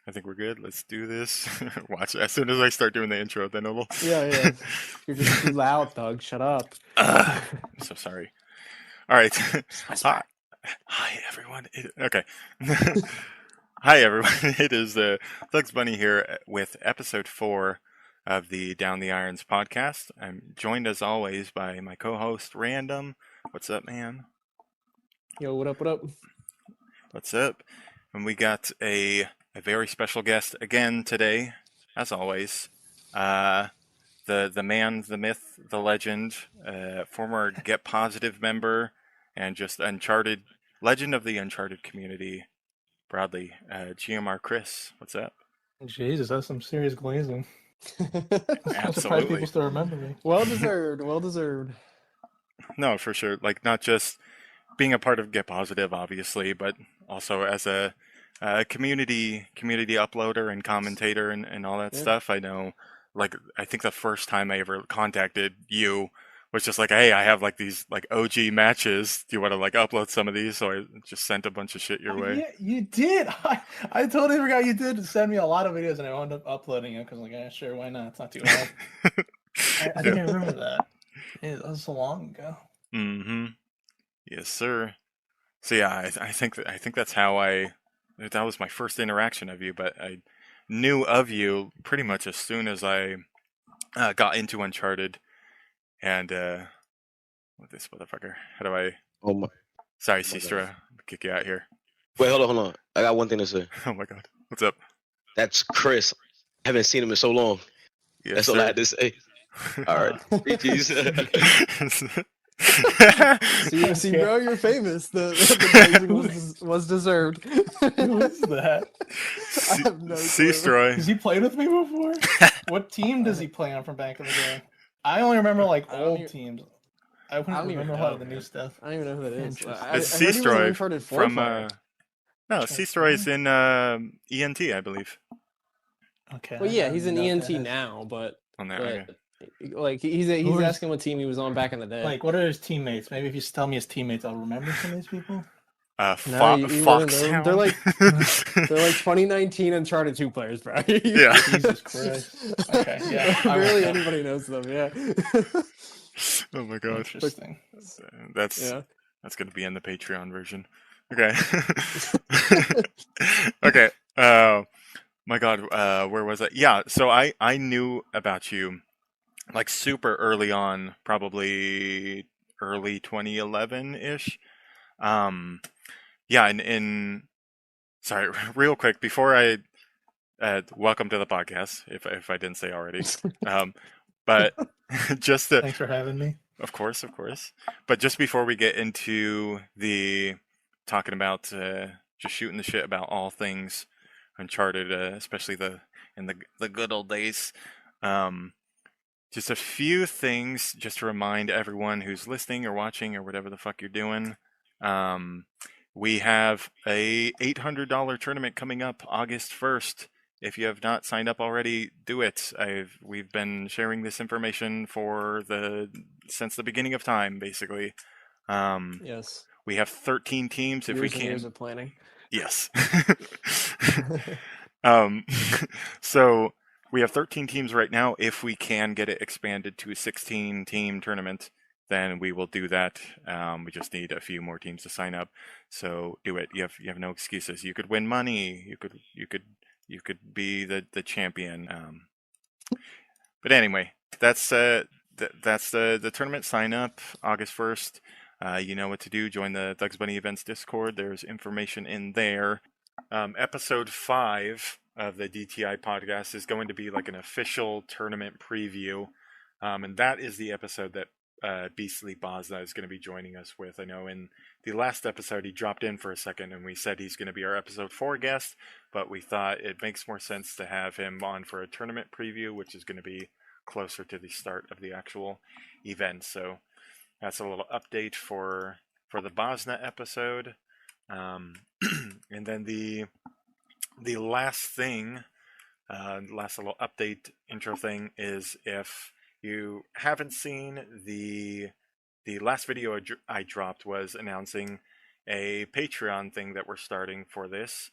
I think we're good. Let's do this. Watch it. As soon as I start doing the intro, then it'll. Yeah. You're just too loud, Thug. Shut up. I'm so sorry. All right. Hi, everyone. Okay. Hi, everyone. It is ThuggzBunney here with episode 4 of the Down the Irons podcast. I'm joined, as always, by my co-host, RaNDiM. What's up, man? Yo, what up? What's up? And we got a very special guest again today, as always. The man, the myth, the legend, former Get Positive member, and just Uncharted, legend of the Uncharted community, broadly, GMRcris. What's up? Jesus, that's some serious glazing. Absolutely. I'm surprised people still remember me. Well deserved. No, for sure. Like, not just being a part of Get Positive, obviously, but also as a community uploader and commentator and all that stuff. I know, like, I think the first time I ever contacted you was just like, hey, I have like these like OG matches. Do you want to like upload some of these? So I just sent a bunch of shit your way. Yeah, you did. I totally forgot you did send me a lot of videos, and I wound up uploading them because I'm like, yeah, sure, why not? It's not too hard. I didn't remember that. Yeah, that was so long ago. Mm-hmm. Yes, sir. So yeah, I think that's how that was my first interaction of you, but I knew of you pretty much as soon as I got into Uncharted. And what this motherfucker? How do I? Oh my! Sorry, Sistra, kick you out here. Wait, hold on. I got one thing to say. Oh my god, what's up? That's Chris. I haven't seen him in so long. Yes, that's sir. all I had to say. All right, See, bro, you're famous. The glazing was deserved. Who's that? I have no clue. Seastroy. Has he played with me before? What team does he play on from back in the day? I only remember like old teams. I wouldn't remember a lot of the new stuff. I don't even know who that is. It's Seastroy from. No, Seastroy's in ENT, I believe. Okay. Well, yeah, he's in ENT now, but on there. Okay. Like he's asking what team he was on back in the day. Like, what are his teammates? Maybe if you tell me his teammates, I'll remember some of these people. Foxhound. They're like 2019 Uncharted 2 players, bro. Yeah. Jesus Christ. Okay. Yeah. Barely anybody knows them. Yeah. Oh my god. Interesting. That's gonna be in the Patreon version. Okay. Okay. My god. Where was I? Yeah. So I knew about you like super early on, probably early 2011-ish. Yeah, sorry, real quick before I welcome to the podcast, if I didn't say already. But just thanks for having me. Of course. But just before we get into the talking about just shooting the shit about all things Uncharted, especially in the good old days. Just a few things just to remind everyone who's listening or watching or whatever the fuck you're doing. We have a $800 tournament coming up August 1st. If you have not signed up already, do it. We've been sharing this information since the beginning of time, basically. Yes. We have 13 teams if we can. Years of planning. Yes. So we have 13 teams right now. If we can get it expanded to a 16-team tournament, then we will do that. We just need a few more teams to sign up. So do it. You have no excuses. You could win money. You could be the champion. But anyway, that's the tournament sign up August 1st. You know what to do. Join the ThuggzBunney Events Discord. There's information in there. Episode 5 of the DTI podcast is going to be like an official tournament preview. And that is the episode that Beastly Bosna is going to be joining us with. I know in the last episode he dropped in for a second and we said he's going to be our episode 4 guest, but we thought it makes more sense to have him on for a tournament preview, which is going to be closer to the start of the actual event. So that's a little update for the Bosna episode. And then the last thing, last little update intro thing is, if you haven't seen the last video I dropped was announcing a Patreon thing that we're starting for this.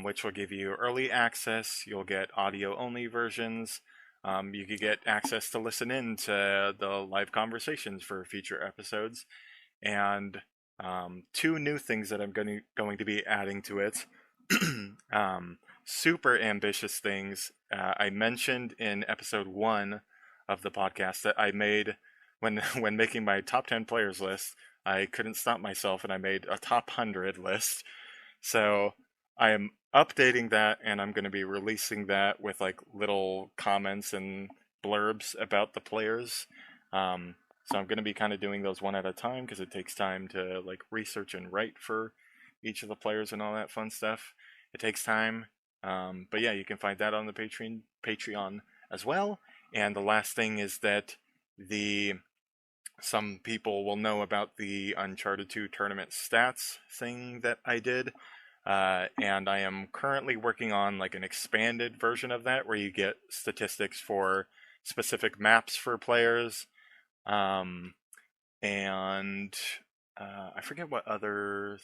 which will give you early access. You'll get audio-only versions. You could get access to listen in to the live conversations for future episodes. And 2 new things that I'm going to be adding to it. Super ambitious things. I mentioned in episode 1 of the podcast that I made when making my top 10 players list. I couldn't stop myself and I made a top 100 list. So I am updating that, and I'm going to be releasing that with like little comments and blurbs about the players. So I'm going to be kind of doing those one at a time because it takes time to like research and write for each of the players and all that fun stuff. It takes time. But yeah, you can find that on the Patreon as well. And the last thing is that some people will know about the Uncharted 2 tournament stats thing that I did. And I am currently working on like an expanded version of that where you get statistics for specific maps for players. And I forget what other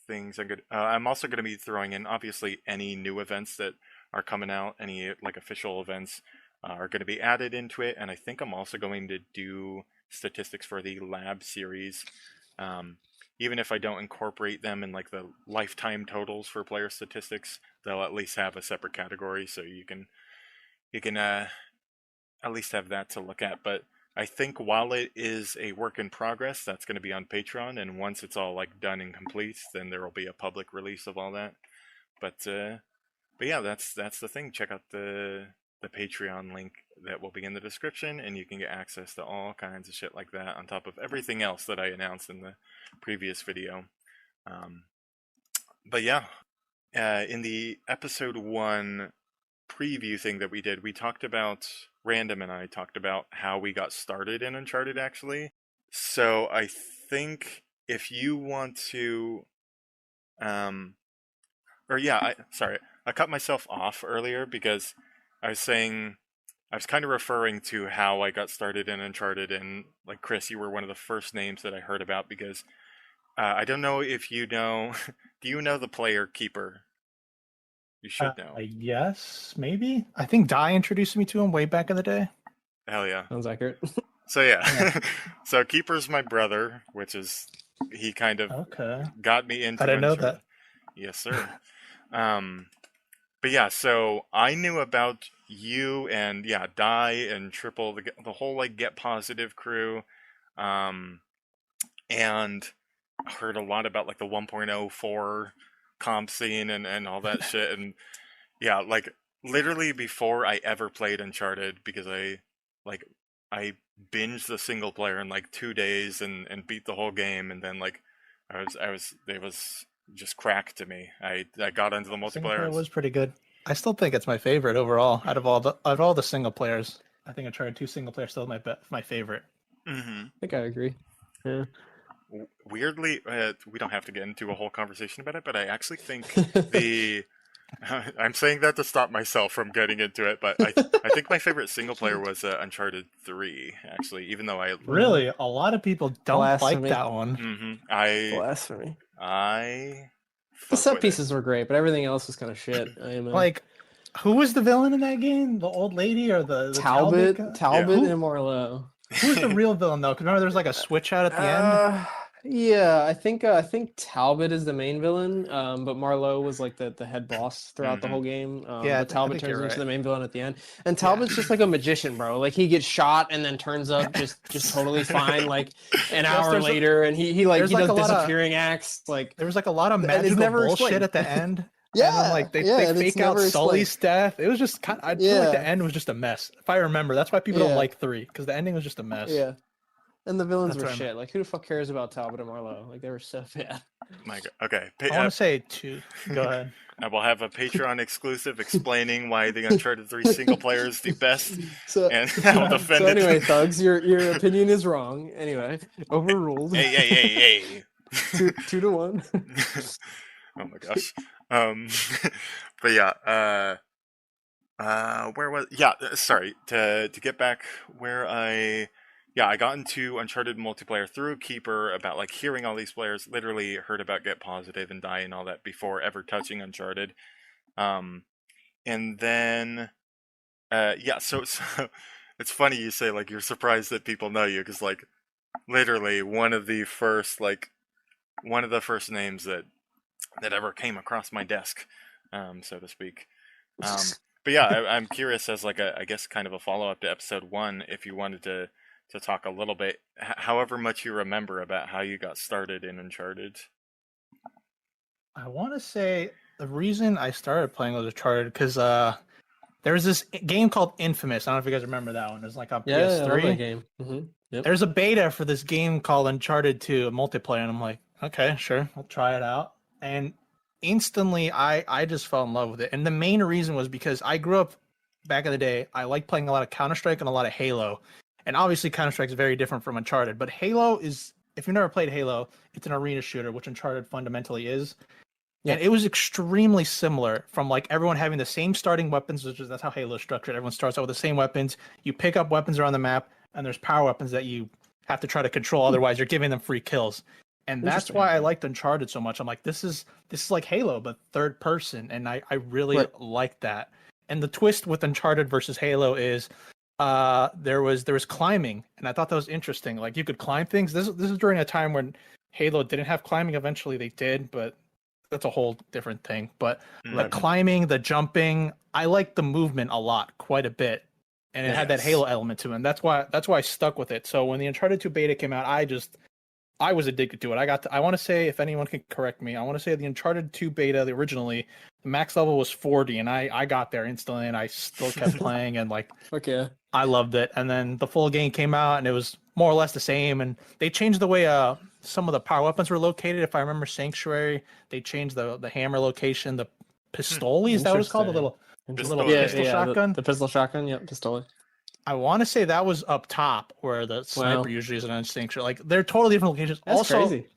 things I'm good. I'm also going to be throwing in obviously any new events that are coming out, any like official events are going to be added into it, and I think I'm also going to do statistics for the lab series. Even if I don't incorporate them in like the lifetime totals for player statistics, they'll at least have a separate category, so you can at least have that to look at. But I think while it is a work in progress, that's going to be on Patreon, and once it's all like done and complete, then there will be a public release of all that. But yeah, that's the thing. Check out the Patreon link that will be in the description, and you can get access to all kinds of shit like that on top of everything else that I announced in the previous video. But yeah, in the episode 1 preview thing that we did, we talked about RaNDiM and I talked about how we got started in Uncharted, actually. So I think if you want to, I cut myself off earlier because I was kind of referring to how I got started in Uncharted, and like Chris, you were one of the first names that I heard about because I don't know if you know, do you know the player Keeper? You should know. Yes, maybe. I think Di introduced me to him way back in the day. Hell yeah. Sounds accurate. So yeah. So Keeper's my brother, he kind of got me into I didn't know Uncharted. that. Yes, sir. But yeah, so I knew about you and Di and Triple, the whole like Get Positive crew, and heard a lot about like the 1.04 comp scene and all that shit. And yeah, like literally before I ever played Uncharted, because I binged the single player in like 2 days and beat the whole game, and then like it was just crack to me. I got into the multiplayer. It was pretty good. I still think it's my favorite overall out of all the single players. I think Uncharted 2 single player still my favorite. Mm-hmm. I think I agree. Yeah. Weirdly, we don't have to get into a whole conversation about it, but I actually think I'm saying that to stop myself from getting into it, but I think my favorite single player was Uncharted 3, actually, even though I... Really? A lot of people don't Blasphemy. like that one. Mm-hmm. Blasphemy. The set pieces were great, but everything else was kind of shit. Like, who was the villain in that game? The old lady or the Talbot guy? and Marlowe. Who's the real villain though? Because remember, there's like a switch out at the end. Yeah, I think Talbot is the main villain, but Marlowe was like the head boss throughout the whole game. But Talbot turns into the main villain at the end, and Talbot's just like a magician, bro. Like he gets shot and then turns up just totally fine, like an hour later, and he does disappearing acts. Like there was like a lot of magical bullshit at the end. Yeah, and then, like they fake out Sully's death. It was just kind of, I feel like the end was just a mess. If I remember, that's why people don't like 3, because the ending was just a mess. Yeah. And the villains were shit. Like, who the fuck cares about Talbot and Marlowe? Like, they were so bad. My God. Okay. I want to say 2. Go ahead. I will have a Patreon exclusive explaining why the Uncharted 3 single player is the best. And I will defend it. So anyway, Thugs, your opinion is wrong. Anyway, overruled. Hey. 2-1. Oh my gosh. But yeah, where was... Yeah, sorry. To get back where I got into Uncharted multiplayer through Keeper, about like hearing all these players. Literally heard about Get Positive and Die and all that before ever touching Uncharted. And then, yeah, so it's funny you say, like, you're surprised that people know you, because, like, literally one of the first names that ever came across my desk, so to speak. But yeah, I'm curious, as like I guess kind of a follow-up to episode 1, if you wanted to talk a little bit, however much you remember, about how you got started in Uncharted. I want to say the reason I started playing was Uncharted because there was this game called Infamous. I don't know if you guys remember that one. It was like on PS3. I love that game. Mm-hmm. Yep. There's a beta for this game called Uncharted 2, a multiplayer, and I'm like, okay, sure, I'll try it out. And instantly, I just fell in love with it. And the main reason was because I grew up back in the day. I liked playing a lot of Counter-Strike and a lot of Halo. And obviously, Counter-Strike is very different from Uncharted. But Halo is, if you've never played Halo, it's an arena shooter, which Uncharted fundamentally is. Yeah. And it was extremely similar, from like everyone having the same starting weapons, which is that's how Halo is structured. Everyone starts out with the same weapons. You pick up weapons around the map, and there's power weapons that you have to try to control. Otherwise, you're giving them free kills. And that's why I liked Uncharted so much. I'm like, this is like Halo, but third person, and I really liked that. And the twist with Uncharted versus Halo is there was climbing, and I thought that was interesting. Like, you could climb things. This is during a time when Halo didn't have climbing. Eventually they did, but that's a whole different thing. But the climbing, the jumping, I liked the movement a lot, quite a bit. And it had that Halo element to it. And that's why I stuck with it. So when the Uncharted 2 beta came out, I was addicted to it. I want to say, if anyone can correct me, I want to say the Uncharted 2 beta, originally, the max level was 40, and I got there instantly, and I still kept playing, and like, okay, I loved it. And then the full game came out, and it was more or less the same, and they changed the way some of the power weapons were located. If I remember Sanctuary, they changed the hammer location, the pistoli, is that what it's called? The little pistol shotgun? The pistol shotgun, yep, pistoli. I want to say that was up top where the sniper usually is on Sanctuary. Like, they're totally different locations. That's also crazy.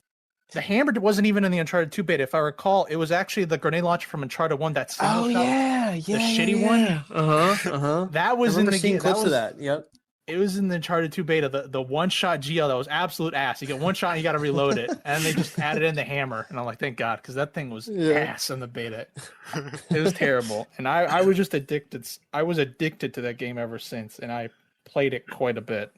The hammer wasn't even in the Uncharted 2 beta. If I recall, it was actually the grenade launcher from Uncharted 1, that single shot. The shitty one. That was in the game. Clips of that. Yep. It was in the Uncharted 2 beta, the one-shot GL that was absolute ass. You get one shot and you got to reload it. And they just added in the hammer. And I'm like, thank God, because that thing was ass in the beta. It was terrible. And I was just addicted. I was addicted to that game ever since. And I played it quite a bit.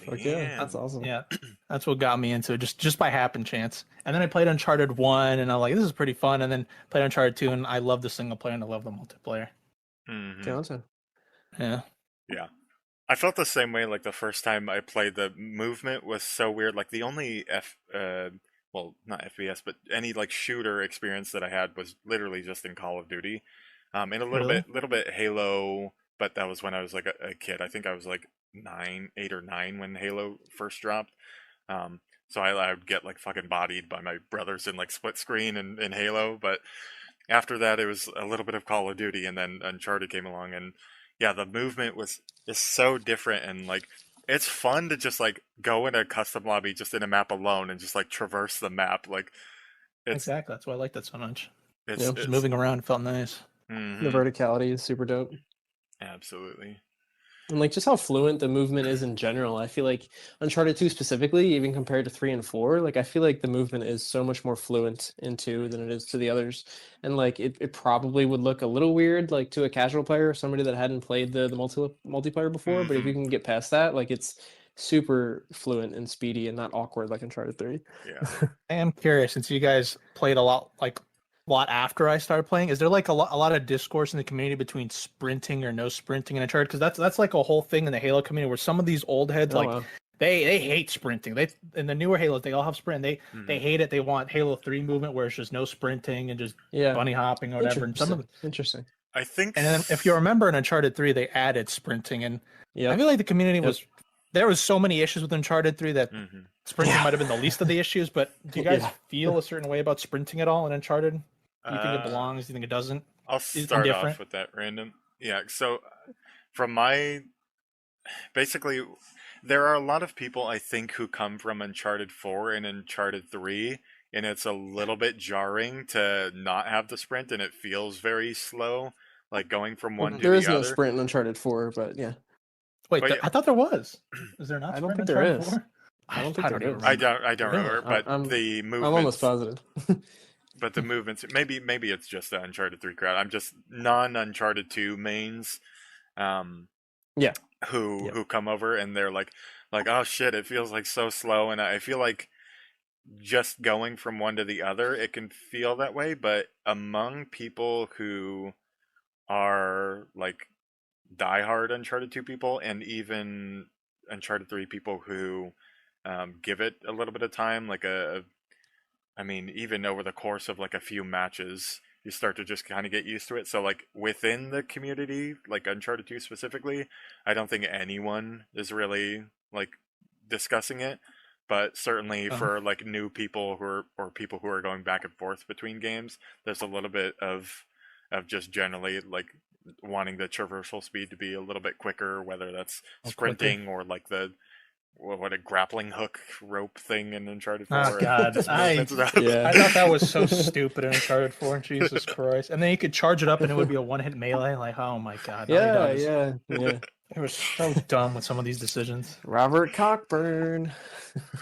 Okay, that's awesome. Yeah, that's what got me into it, just by happen chance. And then I played Uncharted 1, and I'm like, this is pretty fun. And then played Uncharted 2, and I love the single player, and I love the multiplayer. Gotcha. Yeah. Yeah. I felt the same way. Like, the first time I played, the movement was so weird. Like, the only well, not FPS, but any like shooter experience that I had was literally just in Call of Duty, and a little bit Halo, but that was when I was like a kid. I think I was like 8 or 9 when Halo first dropped. So I would get like fucking bodied by my brothers in like split screen in Halo. But after that, it was a little bit of Call of Duty, and then Uncharted came along, and yeah, the movement is so different, and like, it's fun to just like go in a custom lobby just in a map alone and just like traverse the map. Like, exactly, that's why I like that so much. It's moving around felt nice. The verticality is super dope. Absolutely. And like, just how fluent the movement is in general. I feel like Uncharted 2 specifically, even compared to 3 and 4, like, I feel like the movement is so much more fluent in 2 than it is to the others. And like, it probably would look a little weird, like, to a casual player, somebody that hadn't played the multiplayer before. But if you can get past that, like, it's super fluent and speedy and not awkward like Uncharted 3. Yeah. I am curious, since you guys played a lot after I started playing, is there like a lot of discourse in the community between sprinting or no sprinting in Uncharted? Because that's like a whole thing in the Halo community, where some of these old heads they hate sprinting. They, in the newer Halos, they all have sprint. They hate it. They want Halo 3 movement where it's just no sprinting and just bunny hopping or whatever. And some of Interesting. I think. And then if you remember in Uncharted 3, they added sprinting, and I feel like the community was. There was so many issues with Uncharted 3 that sprinting might have been the least of the issues. But do you guys feel a certain way about sprinting at all in Uncharted? Do you think it belongs? Do you think it doesn't? I'll start off with that random. Yeah, so from basically, there are a lot of people, I think, who come from Uncharted 4 and Uncharted 3, and it's a little bit jarring to not have the sprint, and it feels very slow, like going from one to the other. There is no sprint in Uncharted 4, but yeah. Wait, I thought there was. Is there not? I don't think there is. I don't think there is. I don't remember, but the movement. I'm almost positive. but the movements, maybe it's just the Uncharted 3 crowd. I'm just non-Uncharted 2 mains, who come over and they're like, oh shit, it feels like so slow, and I feel like just going from one to the other, it can feel that way. But among people who are like diehard Uncharted 2 people, and even Uncharted 3 people who give it a little bit of time, like I mean, even over the course of like a few matches, you start to just kind of get used to it. So like within the community, like Uncharted 2 specifically, I don't think anyone is really like discussing it. But certainly for like new people or people who are going back and forth between games, there's a little bit of just generally like wanting the traversal speed to be a little bit quicker, whether that's sprinting or like the what a grappling hook rope thing in Uncharted 4. Oh God, I thought that was so stupid in Uncharted 4. Jesus Christ! And then you could charge it up and it would be a one-hit melee. Like, oh my God. Yeah. It was so dumb with some of these decisions. Robert Cockburn.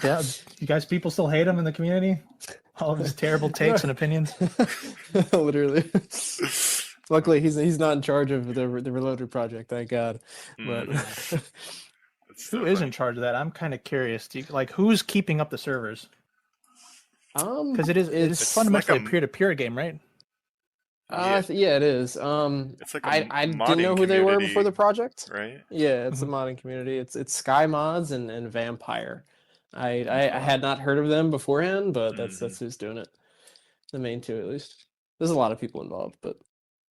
Yeah, you guys, people still hate him in the community. All of his terrible takes and opinions. Literally. Luckily, he's not in charge of the Reloaded project. Thank God. But who is in charge of that? I'm kind of curious. Who's keeping up the servers? Because it's fundamentally like a peer-to-peer game, right? Yeah, it is. It's like I didn't know who they were before the project. Right? Yeah, it's a modding community. It's Sky Mods and Vampire. I had not heard of them beforehand, but that's who's doing it. The main two, at least. There's a lot of people involved, but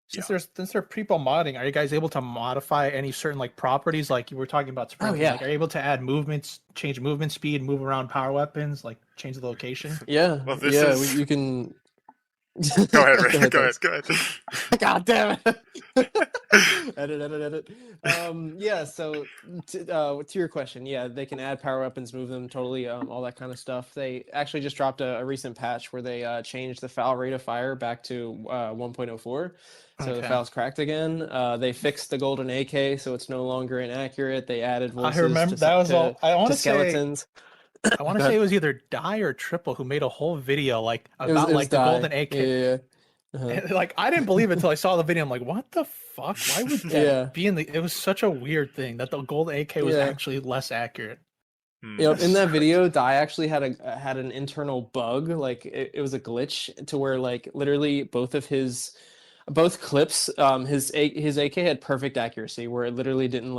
since there are people modding, are you guys able to modify any certain like properties, like you were talking about sprinting? Like, are you able to add movements, change movement speed, move around power weapons, like change the location? Yeah, you can. Go ahead, Ray. Go ahead. God damn it! edit. So to your question, they can add power weapons, move them, totally, all that kind of stuff. They actually just dropped a recent patch where they changed the foul rate of fire back to 1.04. So the foul's cracked again. They fixed the golden AK, so it's no longer inaccurate. They added voices. I remember that was all. I want to skeletons. I want to say it was either Die or Triple who made a whole video about the golden AK. Yeah. And, I didn't believe it until I saw the video. I'm like, what the fuck? Why would that be in the? It was such a weird thing that the golden AK was actually less accurate. In that video, Die actually had an internal bug. Like it was a glitch to where literally both clips, his AK had perfect accuracy where it literally didn't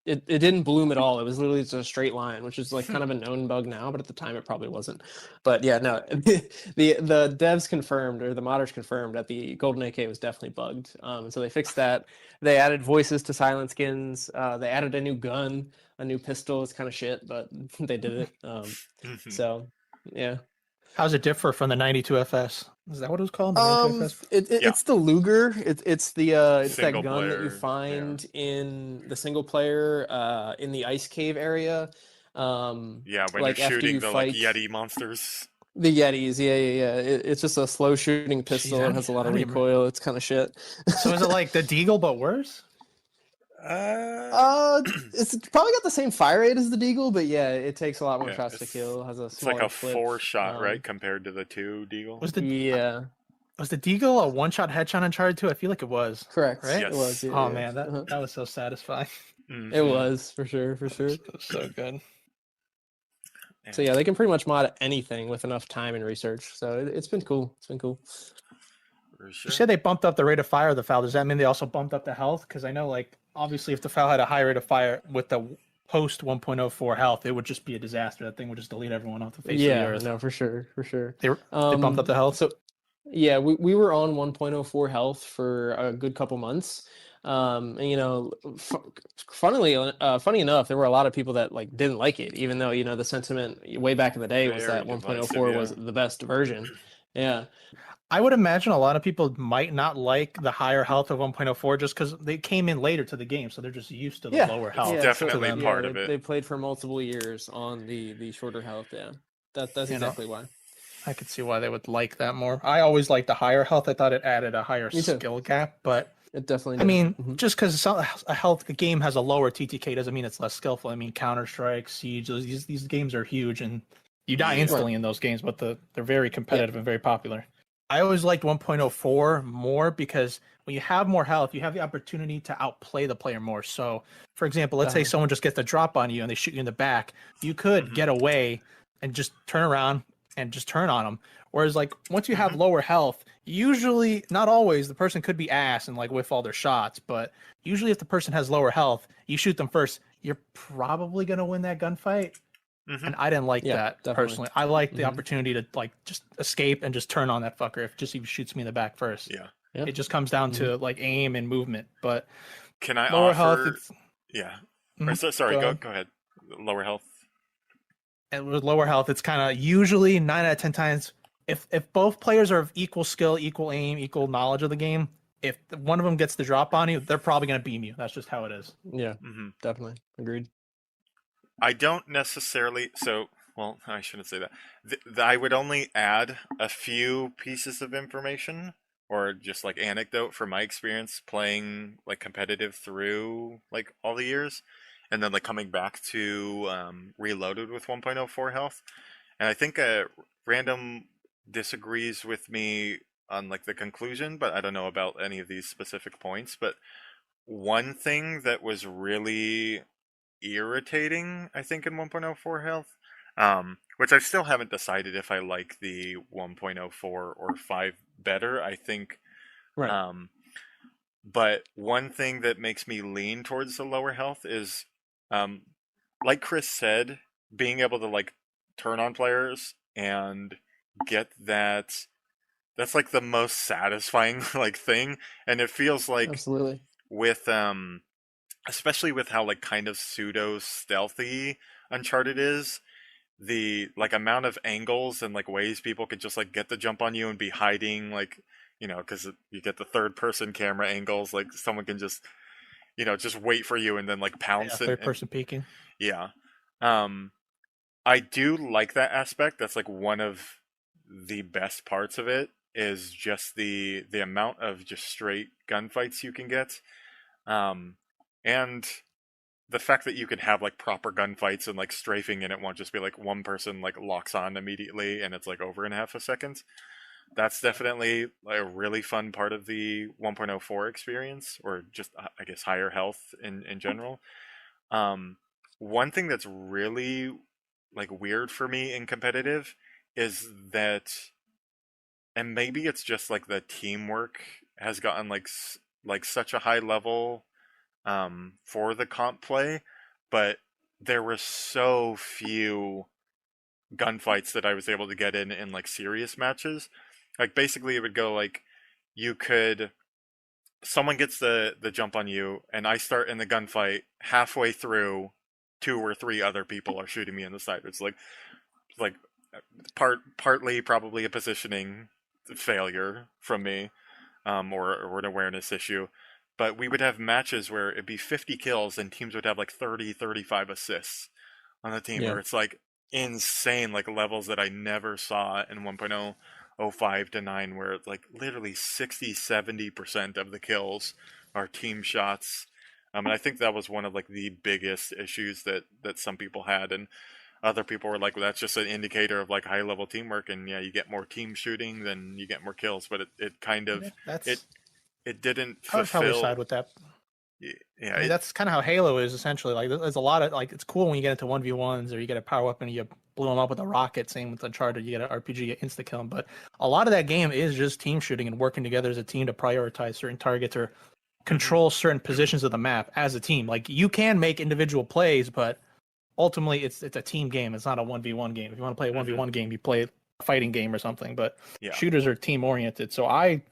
it didn't bloom at all. It was literally just a straight line, which is kind of a known bug now, but at the time it probably wasn't. But yeah, no, the devs confirmed, or the modders confirmed, that the golden AK was definitely bugged. And so they fixed that. They added voices to silent skins. They added a new gun, a new pistol. It's kind of shit, but they did it. So yeah. How's it differ from the 92FS? Is that what it was called? It's the Luger. It's that gun player, that you find in the single player in the ice cave area. When you're shooting the Yeti monsters. The Yetis, yeah. It's just a slow shooting pistol. It has a lot of recoil. It's kind of shit. So is it like the Deagle but worse? It's probably got the same fire rate as the Deagle, but it takes a lot more shots to kill. It has a smaller it's like a 4-shot, right, compared to the 2 Deagle. Was the Deagle a one-shot headshot on Uncharted 2? I feel like it was. Correct, right? Yes. It was. Yeah, man, that was so satisfying. It was for sure. It was so good. So they can pretty much mod anything with enough time and research. So it's been cool. For sure. You said they bumped up the rate of fire of the foul. Does that mean they also bumped up the health? Because I know, obviously, if the foul had a high rate of fire with the post 1.04 health, it would just be a disaster. That thing would just delete everyone off the face of the earth. Yeah, no, for sure. They bumped up the health. So, we were on 1.04 health for a good couple months. Funny enough, there were a lot of people that didn't like it, even though the sentiment way back in the day was that 1.04 was the best version. Yeah. I would imagine a lot of people might not like the higher health of 1.04 just because they came in later to the game, so they're just used to the lower health. It's definitely part of it. They played for multiple years on the shorter health. Yeah, that's exactly why. I could see why they would like that more. I always liked the higher health. I thought it added a higher skill gap, but it definitely. I mean, just because a game has a lower TTK doesn't mean it's less skillful. I mean, Counter-Strike, Siege, these games are huge, and you die instantly in those games, but they're very competitive and very popular. I always liked 1.04 more because when you have more health, you have the opportunity to outplay the player more. So, for example, let's say someone just gets a drop on you and they shoot you in the back. You could get away and just turn around and just turn on them. Whereas, like, once you have lower health, usually, not always, the person could be ass and, like, whiff all their shots. But usually if the person has lower health, you shoot them first, you're probably going to win that gunfight. And I didn't like that personally. I like the opportunity to like just escape and just turn on that fucker if just he shoots me in the back first. Yeah. It just comes down to like aim and movement. But can I lower offer? Health, it's, Or, sorry, go ahead. Lower health. And with lower health, it's kind of usually 9 out of 10 times if both players are of equal skill, equal aim, equal knowledge of the game. If one of them gets the drop on you, they're probably going to beam you. That's just how it is. Yeah, definitely agreed. I don't necessarily. Well, I shouldn't say that. I would only add a few pieces of information or just like anecdote from my experience playing like competitive through like all the years, and then like coming back to Reloaded with 1.04 health. And I think RaNDiM disagrees with me on like the conclusion, but I don't know about any of these specific points. But one thing that was really irritating, I think, in 1.04 health, which I still haven't decided if I like the 1.04 or 5 better. I think, but one thing that makes me lean towards the lower health is, like Chris said, being able to like turn on players and get that's like the most satisfying like thing, and it feels like absolutely with especially with how like kind of pseudo stealthy Uncharted is, the like amount of angles and like ways people could just like get the jump on you and be hiding, like, you know, because you get the third person camera angles, like someone can just, you know, just wait for you and then like pounce. Third person peeking. Yeah. I do like that aspect. That's like one of the best parts of it, is just the amount of just straight gunfights you can get. And the fact that you can have like proper gunfights and like strafing, and it won't just be like one person like locks on immediately and it's like over in half a second. That's definitely a really fun part of the 1.04 experience, or just I guess higher health in general. One thing that's really like weird for me in competitive is that, and maybe it's just like the teamwork has gotten like such a high level for the comp play, but there were so few gunfights that I was able to get in like serious matches. Like basically it would go like, someone gets the jump on you and I start in the gunfight, halfway through 2 or 3 other people are shooting me in the side. It's like partly probably a positioning failure from me, or an awareness issue. But we would have matches where it'd be 50 kills and teams would have like 30, 35 assists on the team, where it's like insane, like levels that I never saw in 1.05 to 9, where it's like literally 60, 70% of the kills are team shots. And I think that was one of like the biggest issues that some people had, and other people were like, well, that's just an indicator of like high level teamwork, and yeah, you get more team shooting, then you get more kills. But it kind of it didn't fulfill. I would probably side with that. Yeah, I mean, that's kind of how Halo is essentially. Like, there's a lot of like, it's cool when you get into 1v1s or you get a power weapon and you blow them up with a rocket. Same with Uncharted, you get an RPG, you insta kill them. But a lot of that game is just team shooting and working together as a team to prioritize certain targets or control certain positions of the map as a team. Like, you can make individual plays, but ultimately it's a team game. It's not a 1v1 game. If you want to play a 1v1 game, you play a fighting game or something. But shooters are team oriented. So I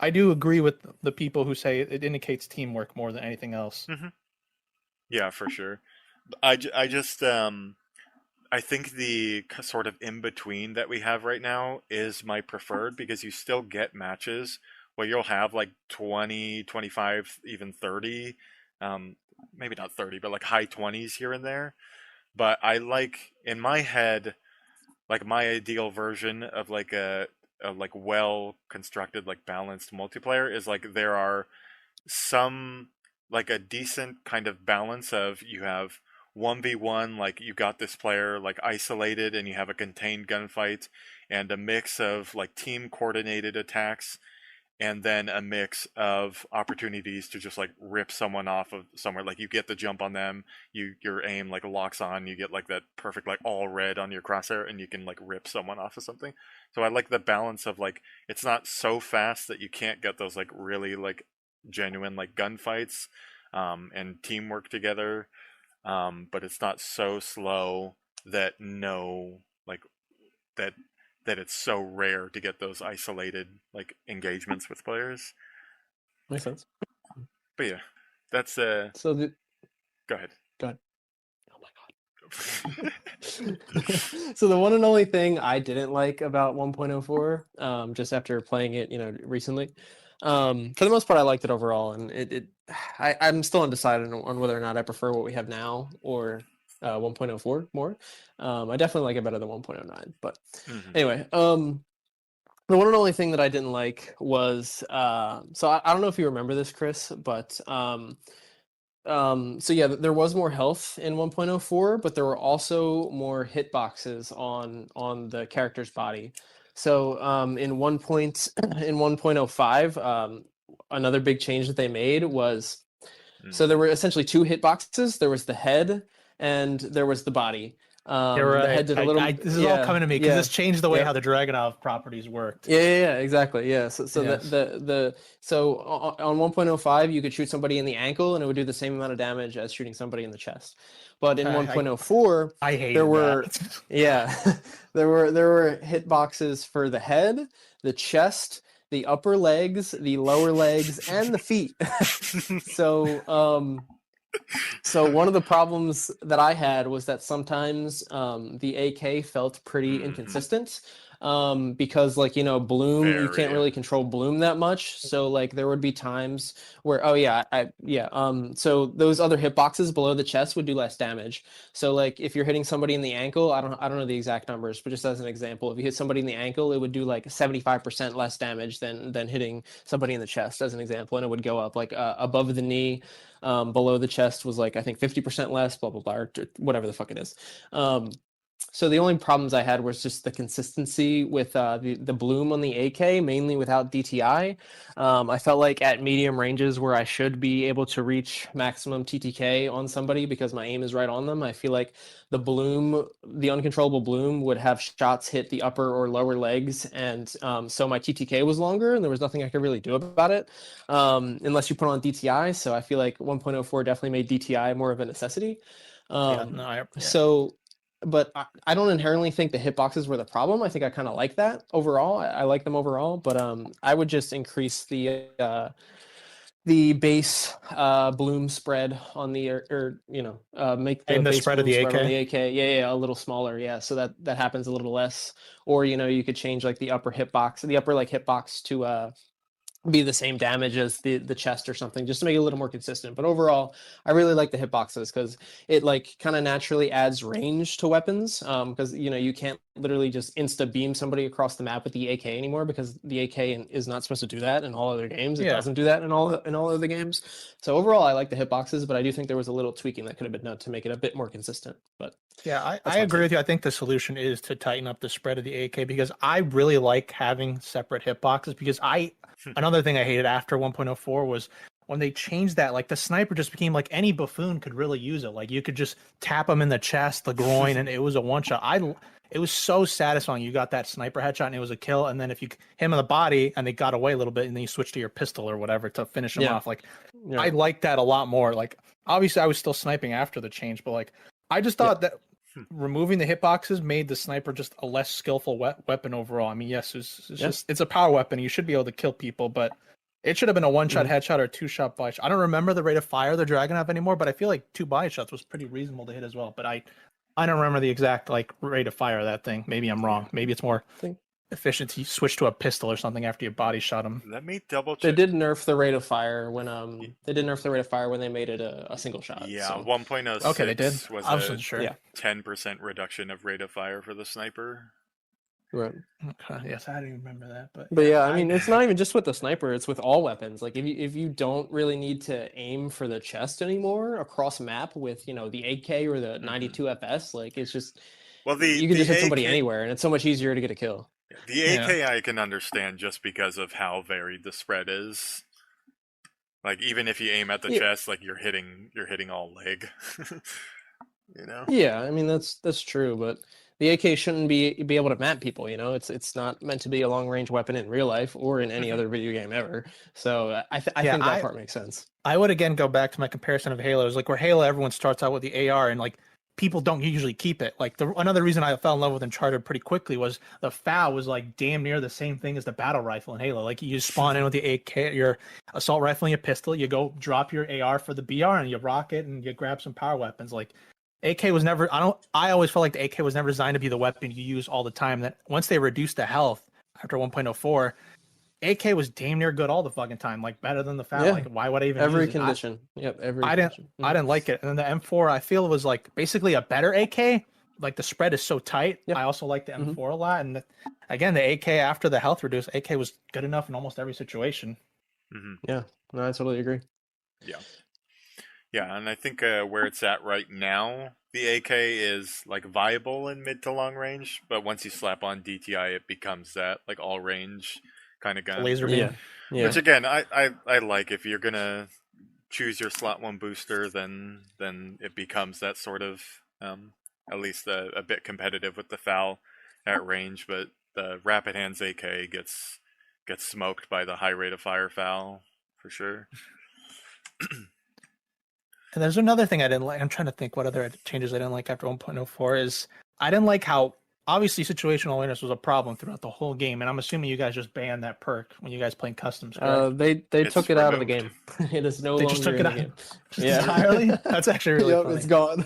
do agree with the people who say it indicates teamwork more than anything else. Yeah, for sure. I just I think the sort of in between that we have right now is my preferred, because you still get matches where you'll have like 20, 25, even 30, maybe not 30, but like high 20s here and there. But I like, in my head, like my ideal version of like a like well constructed, like balanced multiplayer is like there are some like a decent kind of balance of, you have 1v1, like you got this player like isolated and you have a contained gunfight, and a mix of like team coordinated attacks, and then a mix of opportunities to just like rip someone off of somewhere. Like you get the jump on them, your aim like locks on, you get like that perfect like all red on your crosshair, and you can like rip someone off of something. So I like the balance of like it's not so fast that you can't get those like really like genuine like gunfights and teamwork together, but it's not so slow that that it's so rare to get those isolated like engagements with players. Makes sense. But yeah, that's So the go ahead. Oh my god. So the one and only thing I didn't like about 1.04, just after playing it, recently, for the most part, I liked it overall, and I'm still undecided on whether or not I prefer what we have now or 1.04 more. I definitely like it better than 1.09. But anyway, the one and only thing that I didn't like was so I don't know if you remember this, Chris, but so yeah, there was more health in 1.04, but there were also more hitboxes on the character's body. So in 1.05, another big change that they made was so there were essentially two hitboxes. There was the head and there was the body. You're right. The head did a little. This is all coming to me because this changed the way how the Dragunov properties worked. Yeah, exactly. Yeah. So on 1.05 you could shoot somebody in the ankle and it would do the same amount of damage as shooting somebody in the chest. But in 1.04, I hated there were that. there were hitboxes for the head, the chest, the upper legs, the lower legs, and the feet. So one of the problems that I had was that sometimes the AK felt pretty inconsistent because bloom, you can't really control bloom that much. So like there would be times where so those other hitboxes below the chest would do less damage. So like if you're hitting somebody in the ankle, I don't know the exact numbers, but just as an example, if you hit somebody in the ankle, it would do like 75% less damage than hitting somebody in the chest, as an example, and it would go up like above the knee. Below the chest was like I think 50% less, blah blah blah, or whatever the fuck it is. So the only problems I had was just the consistency with the bloom on the AK, mainly without DTI. I felt like at medium ranges where I should be able to reach maximum TTK on somebody because my aim is right on them, I feel like the bloom, the uncontrollable bloom, would have shots hit the upper or lower legs, and so my TTK was longer, and there was nothing I could really do about it unless you put on DTI. So I feel like 1.04 definitely made DTI more of a necessity. But I don't inherently think the hitboxes were the problem. I think I kind of like that overall. I like them overall, but I would just increase the base bloom spread on the make the base spread of the AK. On the AK a little smaller, so that happens a little less. Or you could change like the upper hitbox to be the same damage as the chest or something, just to make it a little more consistent. But overall, I really like the hitboxes because it like kind of naturally adds range to weapons, because you can't literally just insta beam somebody across the map with the AK anymore, because the AK is not supposed to do that in all other games. It doesn't do that in all other games. So overall, I like the hitboxes, but I do think there was a little tweaking that could have been done to make it a bit more consistent. But yeah, I agree with you. I think the solution is to tighten up the spread of the AK, because I really like having separate hitboxes, because another thing I hated after 1.04 was when they changed that, like the sniper just became like any buffoon could really use it. Like you could just tap them in the chest, the groin, and it was a one shot. It was so satisfying. You got that sniper headshot and it was a kill. And then if you hit him in the body and they got away a little bit and then you switch to your pistol or whatever to finish him off. Like I liked that a lot more. Like obviously I was still sniping after the change, but like I just thought that removing the hitboxes made the sniper just a less skillful weapon overall. I mean, yes, it's a power weapon. You should be able to kill people, but it should have been a one-shot headshot or two-shot body shot. I don't remember the rate of fire the Dragunov anymore, but I feel like 2 body shots was pretty reasonable to hit as well. But I don't remember the exact like rate of fire of that thing. Maybe I'm wrong. Maybe it's more efficient to switch to a pistol or something after you body shot him. Let me double check. They did nerf the rate of fire when they made it a single shot. Yeah, so. 1.06 okay, they did. Was I wasn't sure. 10% reduction of rate of fire for the sniper. Right. Okay. Yes, I didn't remember that, but yeah, I mean, it's not even just with the sniper; it's with all weapons. Like if you don't really need to aim for the chest anymore across map with the AK or the 92 FS, like it's just you can just hit somebody anywhere, and it's so much easier to get a kill. The AK I can understand just because of how varied the spread is. Like even if you aim at the chest, like you're hitting all leg. You know? Yeah, I mean that's true, but the AK shouldn't be able to map people. You know, it's not meant to be a long range weapon in real life or in any other video game ever. So I think that part makes sense. I would again go back to my comparison of Halo. Is like where Halo, everyone starts out with the AR, and like people don't usually keep it. Like another reason I fell in love with Uncharted pretty quickly was the FAL was like damn near the same thing as the battle rifle in Halo. Like you spawn in with the AK, your assault rifle and your pistol, you go drop your AR for the BR and you rock it and you grab some power weapons. Like AK was never, I always felt like the AK was never designed to be the weapon you use all the time. That once they reduced the health after 1.04, AK was damn near good all the fucking time, like better than the FAL. Yeah. Like why would I even Every use it? condition? Every I condition. I didn't like it. And then the M4, I feel was like basically a better AK. Like the spread is so tight. Yep. I also like the M4 a lot. And again, the AK after the health reduce, AK was good enough in almost every situation. Yeah, no, I totally agree. Yeah, and I think where it's at right now, the AK is like viable in mid to long range, but once you slap on DTI, it becomes that like all range kind of gun. Laser beam. Yeah. Which again, I like. If you're gonna choose your slot 1 booster, then it becomes that sort of at least a bit competitive with the FAL at range. But the Rapid Hands AK gets smoked by the high rate of fire FAL for sure. And there's another thing I didn't like. I'm trying to think what other changes I didn't like after 1.04 is I didn't like how obviously situational awareness was a problem throughout the whole game, and I'm assuming you guys just banned that perk when you guys playing customs. They took it out of the game. It is no longer in the game. Entirely? That's actually really funny. It's gone.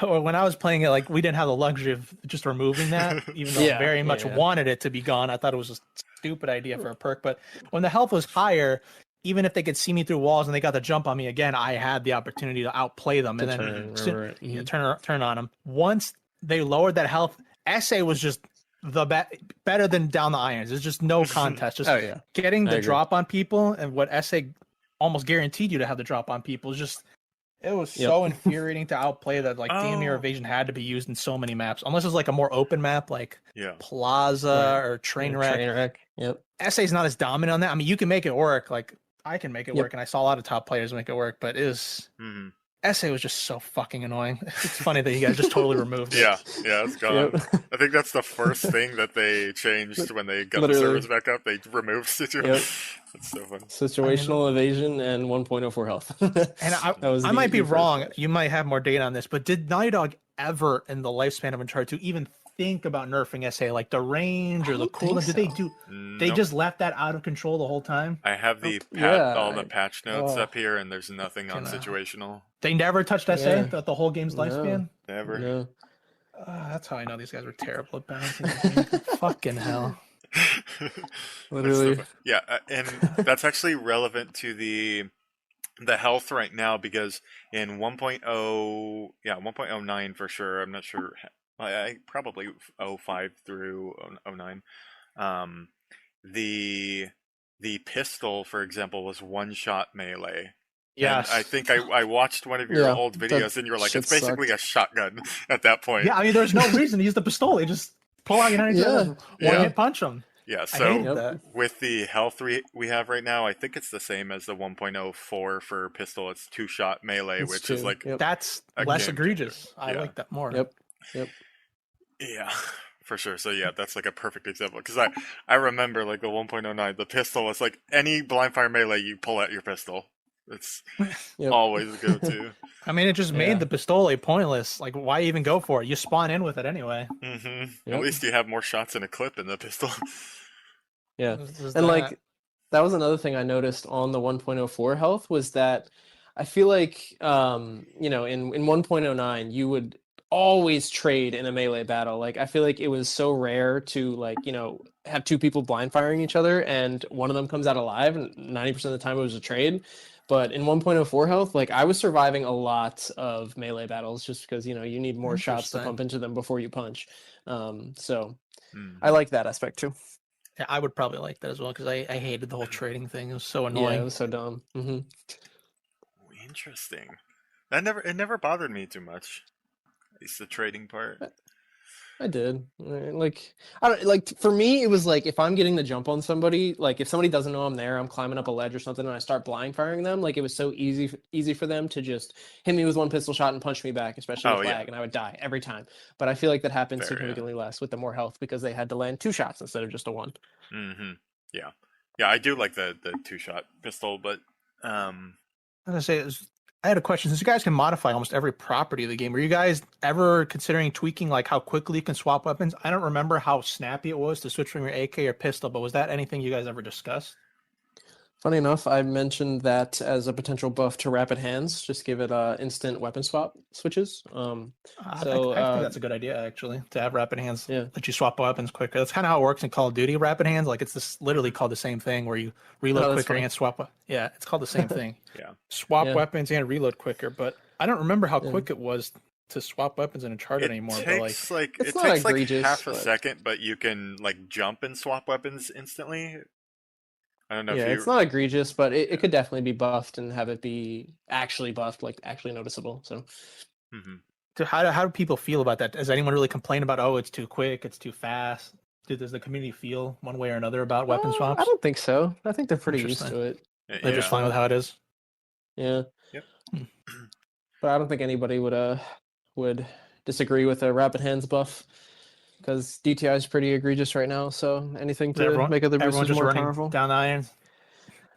Or when I was playing it, like we didn't have the luxury of just removing that, even though I very much wanted it to be gone. I thought it was a stupid idea for a perk, but when the health was higher, even if they could see me through walls and they got the jump on me again, I had the opportunity to outplay them and then turn on them. Once they lowered that health, SA was just better than down the irons. It's just no contest. Just getting the drop on people, and what SA almost guaranteed you to have the drop on people is just it was so infuriating to outplay that like damn near evasion had to be used in so many maps. Unless it's like a more open map like Plaza or Trainwreck. Yep. SA is not as dominant on that. I mean, you can make it work. Like I can make it work, and I saw a lot of top players make it work, but SA was just so fucking annoying. It's funny that you guys just totally removed it. Yeah, it's gone. I think that's the first thing that they changed when they got the servers back up. They removed situational. That's so funny. Situational evasion and 1.04 health. And I might be wrong. You might have more data on this, but did Naughty Dog ever, in the lifespan of Uncharted 2, even think about nerfing SA, like the range or the cooldown? Did they do? They just left that out of control the whole time. I have all the patch notes up here, and there's nothing on situational. They never touched SA throughout the whole game's lifespan. Never. No. That's how I know these guys were terrible at balancing the game. Fucking hell. Literally. And that's actually relevant to the health right now, because in 1.0, 1.09 for sure. I'm not sure. I probably 05 through 09. The pistol, for example, was one-shot melee. Yes. And I think I watched one of your old videos, and you were like, it's basically a shotgun at that point. Yeah, I mean, there's no reason to use the pistol. You just pull out your hand, one-hit punch them. Yeah, so with the health we have right now, I think it's the same as the 1.04 for pistol. It's two-shot melee, which is like... That's less egregious. I like that more. Yep. Yeah, for sure. So that's like a perfect example, because I remember like the 1.09, the pistol was like any blind fire melee, you pull out your pistol. It's always a go-to. I mean, it just made the pistole pointless. Like, why even go for it? You spawn in with it anyway. At least you have more shots in a clip in the pistol. And like that was another thing I noticed on the 1.04 health was that I feel like in 1.09 you would always trade in a melee battle. Like I feel like it was so rare to have two people blind firing each other and one of them comes out alive, and 90% of the time it was a trade. But in 1.04 health, like I was surviving a lot of melee battles just because you need more shots to pump into them before you punch. So I like that aspect too. Yeah, I would probably like that as well, because I hated the whole trading thing. It was so annoying. Yeah, it was so dumb. Interesting. It never bothered me too much. At least the trading part. I did. Like, I don't like. For me, it was like if I'm getting the jump on somebody, like if somebody doesn't know I'm there, I'm climbing up a ledge or something, and I start blind firing them. Like it was so easy for them to just hit me with one pistol shot and punch me back, especially with lag, and I would die every time. But I feel like that happened significantly less with the more health because they had to land 2 shots instead of just a 1. Mm-hmm. Yeah, I do like the 2-shot pistol, but I was gonna say, I had a question. Since you guys can modify almost every property of the game, were you guys ever considering tweaking like how quickly you can swap weapons? I don't remember how snappy it was to switch from your AK or pistol, but was that anything you guys ever discussed? Funny enough, I mentioned that as a potential buff to rapid hands. Just give it instant weapon swap switches. I think that's a good idea, actually, to have rapid hands. Yeah, let you swap weapons quicker. That's kind of how it works in Call of Duty. Rapid hands, like it's literally called the same thing, where you reload quicker and swap. Yeah, it's called the same thing. Swap weapons and reload quicker. But I don't remember how quick it was to swap weapons in Uncharted anymore. It takes like half a second, but you can like jump and swap weapons instantly. I don't know. Yeah, it's not egregious, but it could definitely be buffed and have it be actually buffed, like actually noticeable. So, So how do people feel about that? Does anyone really complain about, oh, it's too quick, it's too fast? Does the community feel one way or another about weapon swaps? I don't think so. I think they're pretty used to it. They're just fine with how it is. Yeah. Yep. But I don't think anybody would disagree with a rapid hands buff. Because DTI is pretty egregious right now, so anything to make other boosters more powerful. Down the irons.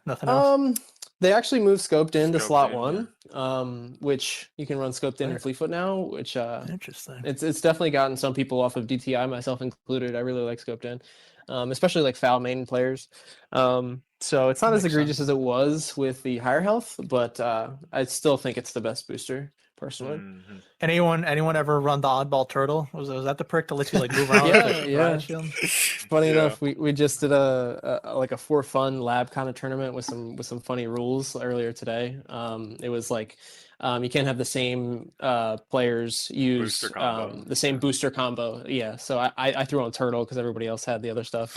Nothing else. They actually moved scoped in to slot 1, which you can run scoped in Fleetfoot now. Which interesting. It's definitely gotten some people off of DTI, myself included. I really like scoped in, especially like foul main players. So it's not as egregious as it was with the higher health, but I still think it's the best booster. Personally, anyone ever run the oddball turtle? Was that the perk to let you like move around? yeah. Funny enough, we just did a for fun lab kind of tournament with some funny rules earlier today. It was like you can't have the same players use the same booster combo. Yeah, so I threw on turtle because everybody else had the other stuff,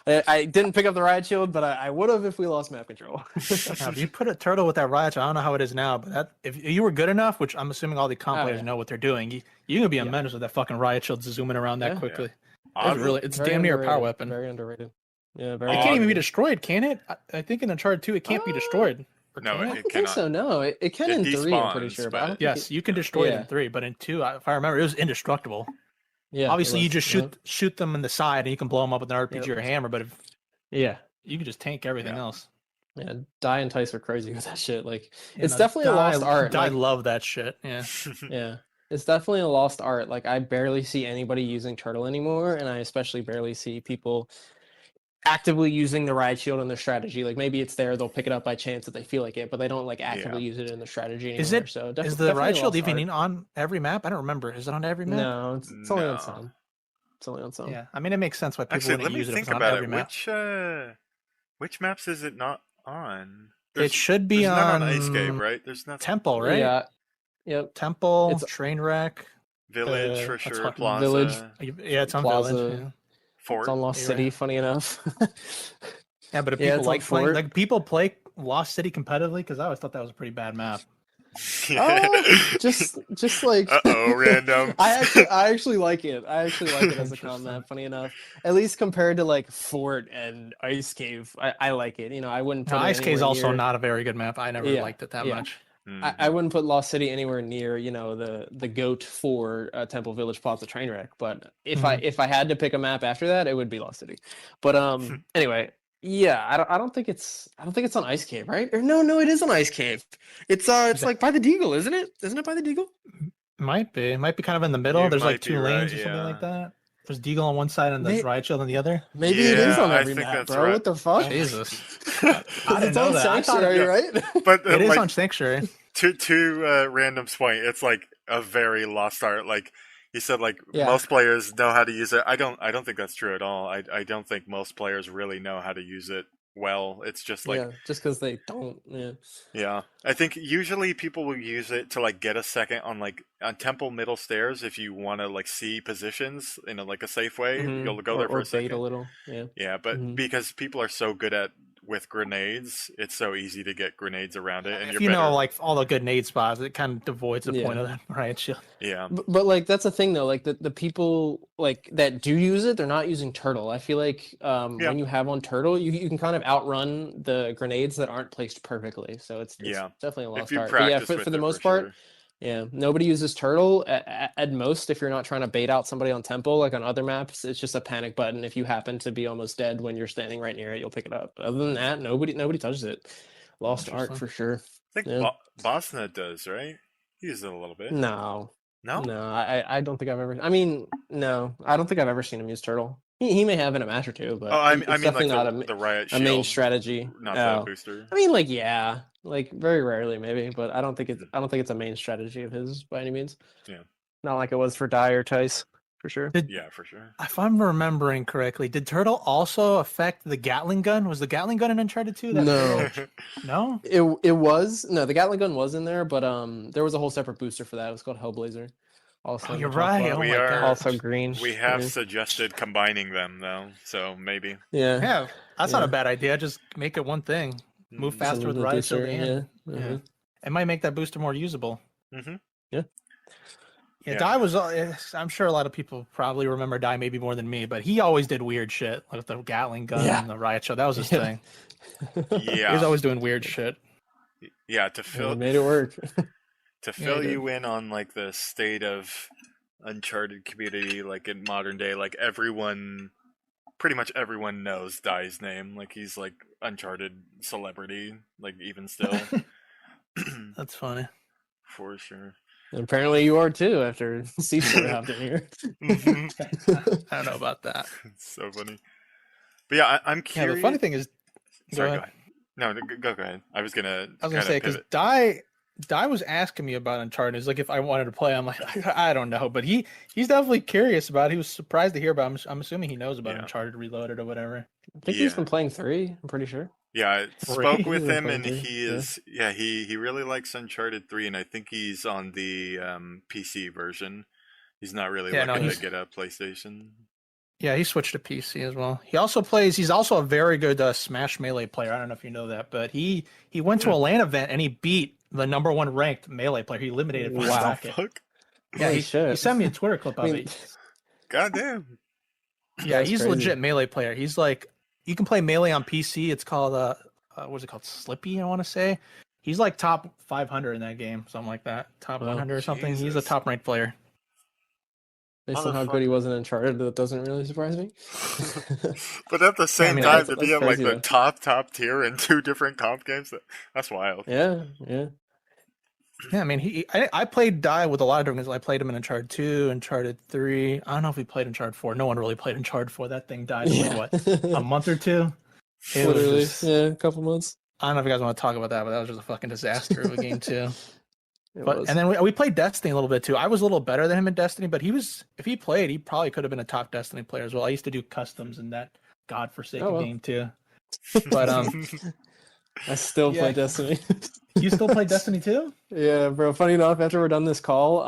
and I didn't pick up the riot shield, but I would have if we lost map control. Now, if you put a turtle with that riot shield, I don't know how it is now, but if you were good enough, which I'm assuming all the comp players know what they're doing, you can be a menace with that fucking riot shield zooming around that quickly. It's damn near a power weapon. Very underrated. Yeah, it can't even be destroyed, can it? I think in Uncharted 2 it can't be destroyed. No, I don't think so. No, it can in 3. I'm pretty sure, but yes, you can destroy it in 3, but in 2, if I remember, it was indestructible. Yeah, obviously you just shoot them in the side and you can blow them up with an RPG or a hammer, but you can just tank everything else. Yeah, Die and Tice are crazy with that shit. Like, it's definitely a lost art. I love that shit. Yeah, yeah, it's definitely a lost art. Like, I barely see anybody using turtle anymore, and I especially barely see people actively using the riot shield in their strategy. Like, maybe it's there, they'll pick it up by chance if they feel like it, but they don't like actively use it in their strategy anymore. Is the riot shield even on every map? I don't remember. Is it on every map? No, it's only on some. It's only on some. Yeah, I mean, it makes sense why people wouldn't use it if it's on every map. Which maps is it not on? It should be on Ice Cave, right? There's nothing. Temple, right? Yeah. Yep. Temple, Trainwreck, Village for sure. Plaza. Village. Yeah, it's on Plaza. Village. Yeah. Fort. It's on Lost City. Funny enough. Yeah, but if people like playing, like people play Lost City competitively, because I always thought that was a pretty bad map. Just like random. I actually like it. I actually like it as a comp map. Funny enough, at least compared to like Fort and Ice Cave, I like it. You know, I wouldn't. Ice Cave is also not a very good map. I never liked it that much. I wouldn't put Lost City anywhere near, you know, the goat for Temple Village Plaza Trainwreck. But if I had to pick a map after that, it would be Lost City. But anyway, yeah, I don't think it's on Ice Cave, right? Or no, it is on Ice Cave. It's like by the Deagle, isn't it? Isn't it by the Deagle? Might be. It might be kind of in the middle. There's like 2 lanes or something like that. There's Deagle on one side and the riot shield on the other. Maybe it is on every map, bro. Right. What the fuck? Jesus. It's on Sanctuary, right? But it is on Sanctuary. To Random's point, it's like a very lost art. Like he said, like most players know how to use it. I don't think that's true at all. I don't think most players really know how to use it well. It's just like just because they don't. Yeah, I think usually people will use it to like get a second on Temple middle stairs if you want to like see positions in a safe way. You'll go there for a second. Bait a little. Yeah, but because people are so good at with grenades, it's so easy to get grenades around it, and if you know like all the good nade spots, it kind of devoids the point of that riot shield. Yeah, but like that's the thing though. Like the people like that do use it, they're not using turtle. I feel like when you have on turtle, you can kind of outrun the grenades that aren't placed perfectly. So it's definitely a lost art. But yeah, for the most part. Sure. Yeah, nobody uses turtle at most. If you're not trying to bait out somebody on temple, like on other maps, it's just a panic button. If you happen to be almost dead when you're standing right near it, you'll pick it up. Other than that, nobody touches it. Lost art for sure. I think Bosna does, right? He uses it a little bit. No. I don't think I've ever. I mean, no, I don't think I've ever seen him use turtle. He may have in a match or two, but I mean, definitely like not the riot a main strategy. Not the booster. I mean, like like very rarely maybe, but I don't think it's a main strategy of his by any means. Yeah, not like it was for Dye or Tice, for sure. Yeah, for sure. If I'm remembering correctly, did turtle also affect the Gatling gun? Was the Gatling gun in Uncharted 2? No. It was the Gatling gun was in there, but there was a whole separate booster for that. It was called Hellblazer. Also, you're right. We are also green. We have suggested combining them though, so maybe. Yeah, that's not a bad idea. Just make it one thing. Move faster with riot shield. It might make that booster more usable. Mm-hmm. Yeah, Dye was. I'm sure a lot of people probably remember Dye maybe more than me, but he always did weird shit like the Gatling gun and the riot shield. That was his thing. Yeah, he was always doing weird shit. Yeah, to fill made it work. To fill you in on like the state of Uncharted community, like in modern day, like pretty much everyone knows Dye's name. Like he's like Uncharted celebrity, like even still. That's funny. For sure. And apparently you are too after C4 hopped in here. I don't know about that. It's so funny. But yeah, I'm curious. Yeah, the funny thing is... Sorry, go ahead. No, go ahead. I was going to say, because Dye was asking me about Uncharted. He's like, if I wanted to play, I'm like, I don't know. But he's definitely curious about it. He was surprised to hear about it. I'm assuming he knows about Uncharted Reloaded or whatever. I think he's been playing 3, I'm pretty sure. Yeah, I spoke with him, and he really likes Uncharted 3, and I think he's on the PC version. He's not really looking to get a PlayStation. Yeah, he switched to PC as well. He's also a very good Smash Melee player. I don't know if you know that, but he went to a LAN event and he beat the #1 ranked Melee player. He eliminated one bracket. Yeah, he sent me a Twitter clip of it. Goddamn. Yeah, he's a legit Melee player. He's like, you can play Melee on PC. It's called what's it called? Slippy, I want to say. He's like top 500 in that game, something like that. Top 100 or something. Jesus. He's a top ranked player. Based on how good he was in Uncharted, that doesn't really surprise me. But at the same time, to be in like the top tier in 2 different comp games, that's wild. Yeah. Yeah, I mean, I played Dye with a lot of different guys. I played him in Uncharted 2, Uncharted 3. I don't know if he played Uncharted 4. No one really played Uncharted 4. That thing died in like, what, a month or two? Literally, a couple months. I don't know if you guys want to talk about that, but that was just a fucking disaster of a game too. And then we played Destiny a little bit too. I was a little better than him in Destiny, but if he played, he probably could have been a top Destiny player as well. I used to do customs in that godforsaken game too. But I still play Destiny. You still play Destiny too? Yeah, bro. Funny enough, after we're done this call,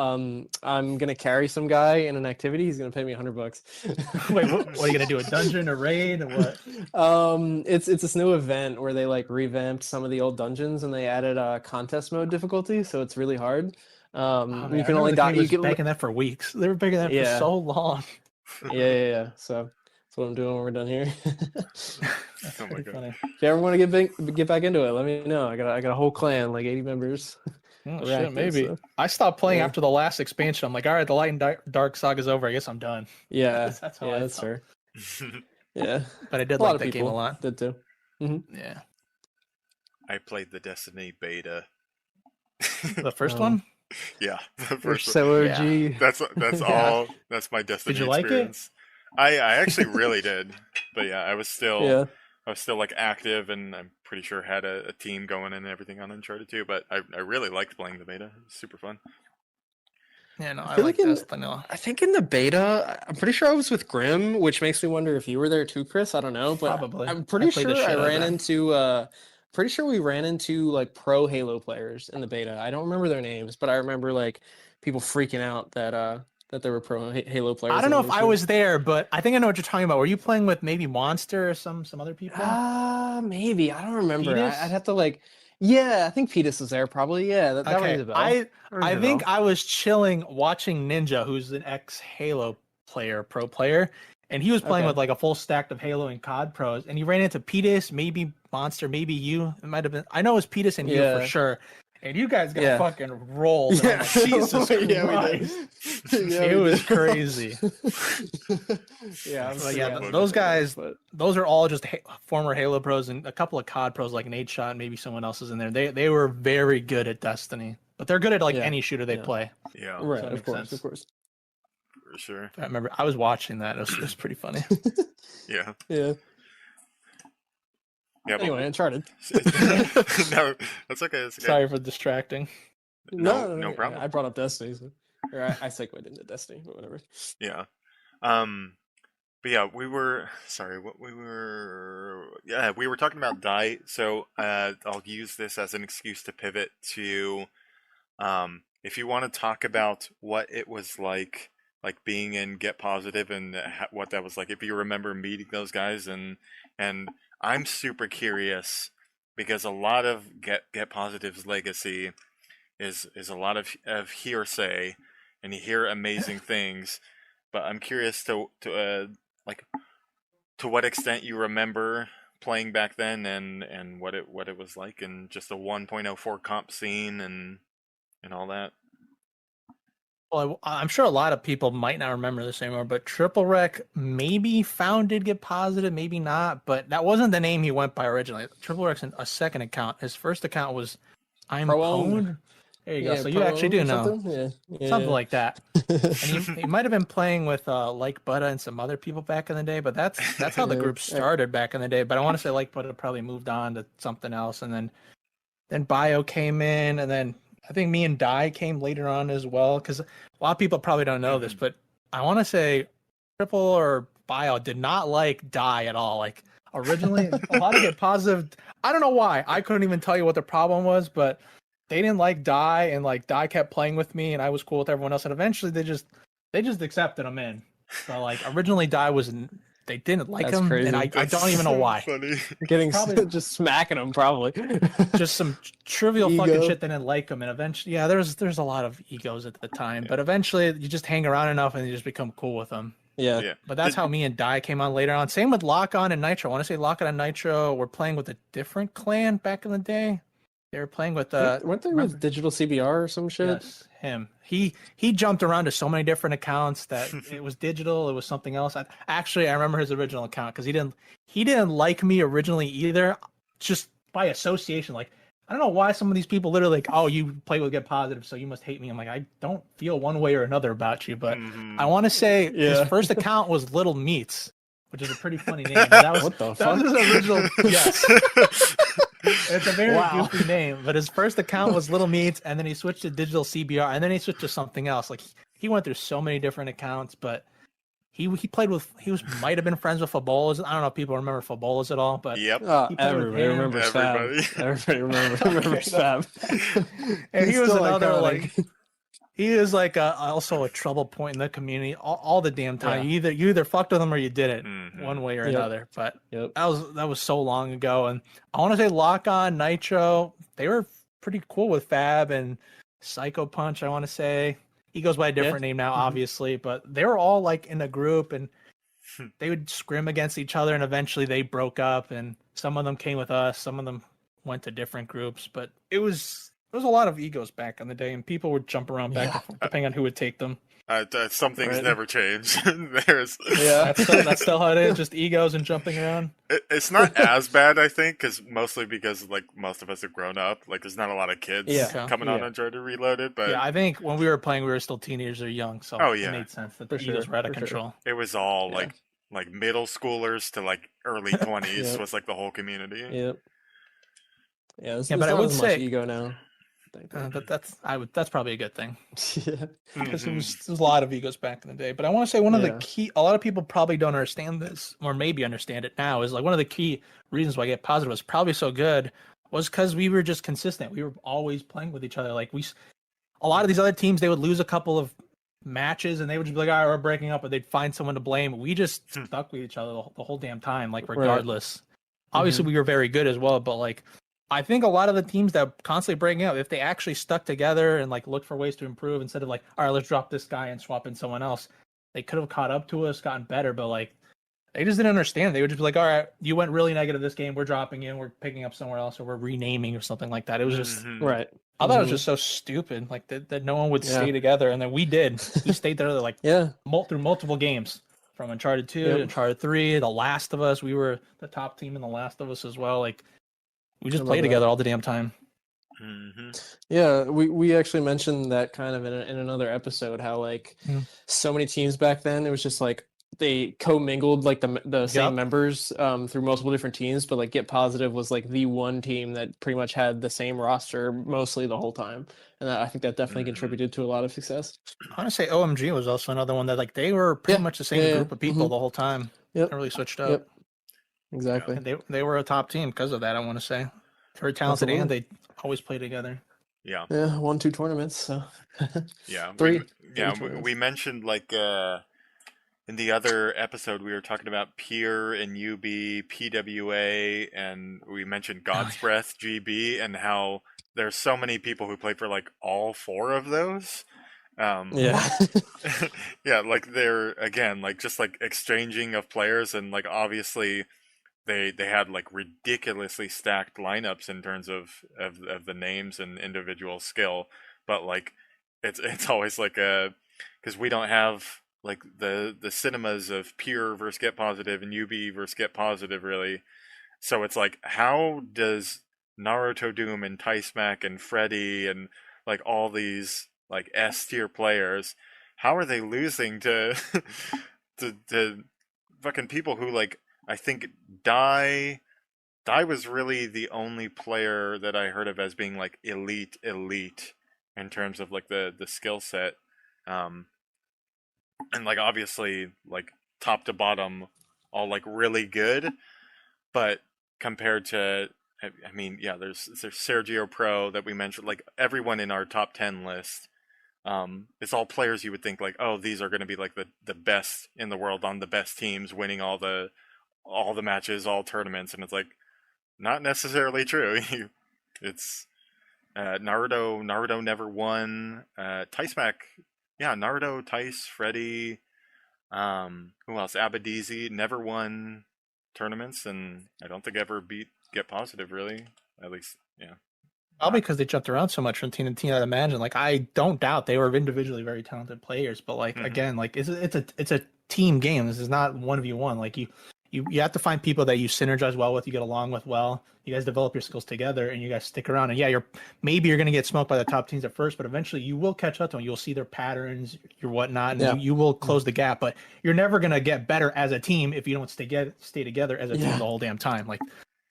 I'm gonna carry some guy in an activity. He's gonna pay me $100. Wait, what are you gonna do? A dungeon, a raid, or what? It's this new event where they like revamped some of the old dungeons and they added a contest mode difficulty, so it's really hard. You can only die. You can making that for weeks. They were making that for so long. Yeah. So that's what I'm doing when we're done here. Oh my God. Funny. If you ever want to get back into it, let me know. I got a whole clan, like 80 members. Oh shit, maybe. So. I stopped playing after the last expansion. I'm like, all right, the Light and Dark Saga's over. I guess I'm done. Yeah, that's fair. Yeah, but I did like that game a lot. Did too. Mm-hmm. Yeah. I played the Destiny beta. The first one? Yeah, the first one. Yeah. That's all. That's my Destiny Did you experience. Like it? I actually really did, but yeah, I was still like active, and I'm pretty sure had a team going and everything on Uncharted 2. But I really liked playing the beta. It was super fun. Yeah, no, I like Destiny. I think in the beta, I'm pretty sure I was with Grim, which makes me wonder if you were there too, Chris. I don't know, but probably. I'm pretty sure we ran into like pro Halo players in the beta. I don't remember their names, but I remember like people freaking out that that there were pro Halo players. I don't know if I was there, but I think I know what you're talking about. Were you playing with maybe Monster or some other people? Maybe. I don't remember. I'd have to I think Petus was there probably. Yeah, that rings a bell. I think I was chilling watching Ninja, who's an ex-Halo pro player, and he was playing with like a full stack of Halo and COD pros, and he ran into Petus, maybe Monster, maybe you. It might have been. I know it was Petus and you for sure. And you guys got fucking rolled. Yeah. Like, Jesus Christ. It was crazy. Those guys, those are all just former Halo pros and a couple of COD pros like Nate Shot and maybe someone else is in there. They were very good at Destiny, but they're good at any shooter they play. Yeah, right. Of course. For sure. I remember I was watching that. It was pretty funny. Yeah. Yeah. Yeah, anyway, Uncharted. No, that's okay. Sorry for distracting. No problem. I brought up Destiny, or I segued into Destiny, but whatever. Yeah. But yeah, we were talking about Die. So I'll use this as an excuse to pivot to, if you want to talk about what it was like being in Get Positive and what that was like. If you remember meeting those guys and I'm super curious because a lot of Get Positive's legacy is a lot of hearsay, and you hear amazing things. But I'm curious to what extent you remember playing back then and what it was like, and just the 1.04 comp scene and all that. Well, I'm sure a lot of people might not remember this anymore, but Triple Rec maybe founded Get Positive, maybe not, but that wasn't the name he went by originally. Triple Rec's a second account. His first account was I'm Pwned. There you go. So you actually do know. Something like that. And he might have been playing with Like Butta and some other people back in the day, but that's how the group started back in the day. But I want to say Like Butta probably moved on to something else, and then Bio came in, and then I think me and Dai came later on as well, because a lot of people probably don't know this, but I want to say Triple or Bio did not like Dai at all. Like originally, a lot of Get Positive. I don't know why. I couldn't even tell you what the problem was, but they didn't like Dai, and like Dai kept playing with me, and I was cool with everyone else, and eventually they just accepted him in. So like originally Dai they didn't like him, crazy. And I don't even know why. Funny. Getting just smacking him probably. Just some trivial fucking shit. They didn't like him, and eventually, there's a lot of egos at the time, but eventually you just hang around enough and you just become cool with them. Yeah. But that's how me and Dai came on later on. Same with Lock On and Nitro. I want to say Lock On and Nitro were playing with a different clan back in the day. They were playing with weren't they with Digital CBR or some shit? Yes, him. He jumped around to so many different accounts that it was digital. It was something else. I remember his original account because he didn't like me originally either, just by association. Like I don't know why some of these people literally like, oh, you play with Get Positive, so you must hate me. I'm like, I don't feel one way or another about you, but I want to say his first account was Little Meats, which is a pretty funny name. That was, what the that was his original. Yes. It's a very goofy name, but his first account was Little Meats, and then he switched to Digital CBR, and then he switched to something else. Like he went through so many different accounts, but he played with might have been friends with Fabolas. I don't know if people remember Fabolas at all, but everybody remembers Fab. Everybody remembers Fab. And he was another he is like also a trouble point in the community all the damn time. You either fucked with him or you did it one way or another. But that was so long ago. And I want to say Lock On, Nitro, they were pretty cool with Fab and Psycho Punch. I want to say he goes by a different name now, obviously, but they were all like in a group and they would scrim against each other. And eventually they broke up, and some of them came with us. Some of them went to different groups, but it was a lot of egos back in the day, and people would jump around back and forth, depending on who would take them. Some things never change. That's still how it is, just egos and jumping around. It's not as bad, I think, mostly because like most of us have grown up. Like there's not a lot of kids coming on Uncharted Reloaded. But I think when we were playing, we were still teenagers or young, so it made sense that the egos were out of control. It was all like middle schoolers to like early 20s was like the whole community. Yep. Yeah, but I would say ego now. But that's probably a good thing. Because there was a lot of egos back in the day. But I want to say one of the key, a lot of people probably don't understand this, or maybe understand it now, is like one of the key reasons why Get Positive was probably so good was because we were just consistent. We were always playing with each other. Like a lot of these other teams, they would lose a couple of matches, and they would just be like, all right, we're breaking up, but they'd find someone to blame. We just stuck with each other the whole damn time, like regardless. Right. Obviously, we were very good as well, but like I think a lot of the teams that constantly breaking up, if they actually stuck together and like looked for ways to improve instead of like, all right, let's drop this guy and swap in someone else, they could have caught up to us, gotten better, but like they just didn't understand. They would just be like, all right, you went really negative this game, we're dropping in, we're picking up somewhere else, or we're renaming or something like that. It was just right. I thought it was just so stupid, like that no one would stay together, and then we did. We stayed there like through multiple games, from Uncharted 2 to Uncharted 3, The Last of Us. We were the top team in The Last of Us as well. Like we just played together all the damn time. Yeah, we actually mentioned that kind of in another episode, how like so many teams back then, it was just like they commingled like the same members through multiple different teams, but like Get Positive was like the one team that pretty much had the same roster mostly the whole time, and I think that definitely contributed to a lot of success. I want to say OMG was also another one that like they were pretty much the same group of people the whole time. They really switched up. Exactly. And they were a top team because of that. I want to say very talented, and they always play together. Yeah, 1-2 tournaments. So three. We mentioned like. In the other episode, we were talking about Peer and UB, PWA, and we mentioned God's Breath, GB, and how there's so many people who played for like all four of those. Yeah, like they're again like just like exchanging of players, and like obviously they had like ridiculously stacked lineups in terms of the names and individual skill, but like it's always like because we don't have like the cinemas of Pure versus Get Positive and UB versus Get Positive, really. So it's like, how does Naruto Doom and Mac and Freddy and like all these like S tier players, how are they losing to to fucking people who like, I think Die was really the only player that I heard of as being like elite in terms of like the skill set. And like obviously like top to bottom all like really good, but compared to I mean there's Sergio Pro that we mentioned, like everyone in our top 10 list, it's all players you would think like, oh, these are going to be like the best in the world on the best teams, winning all the matches, all tournaments, and it's like not necessarily true. It's Naruto never won. Mac. Yeah, Naruto, Tice, Freddy, who else? Abadizi never won tournaments, and I don't think ever beat Get Positive, really. At least, yeah. Probably because they jumped around so much from team to team. I'd imagine. Like, I don't doubt they were individually very talented players, but like again, like it's a team game. This is not 1v1. Like you have to find people that you synergize well with, you get along with well. You guys develop your skills together, and you guys stick around. And yeah, you're going to get smoked by the top teams at first, but eventually you will catch up to them. You'll see their patterns, your whatnot, and you will close the gap. But you're never going to get better as a team if you don't stay together as a team the whole damn time. Like,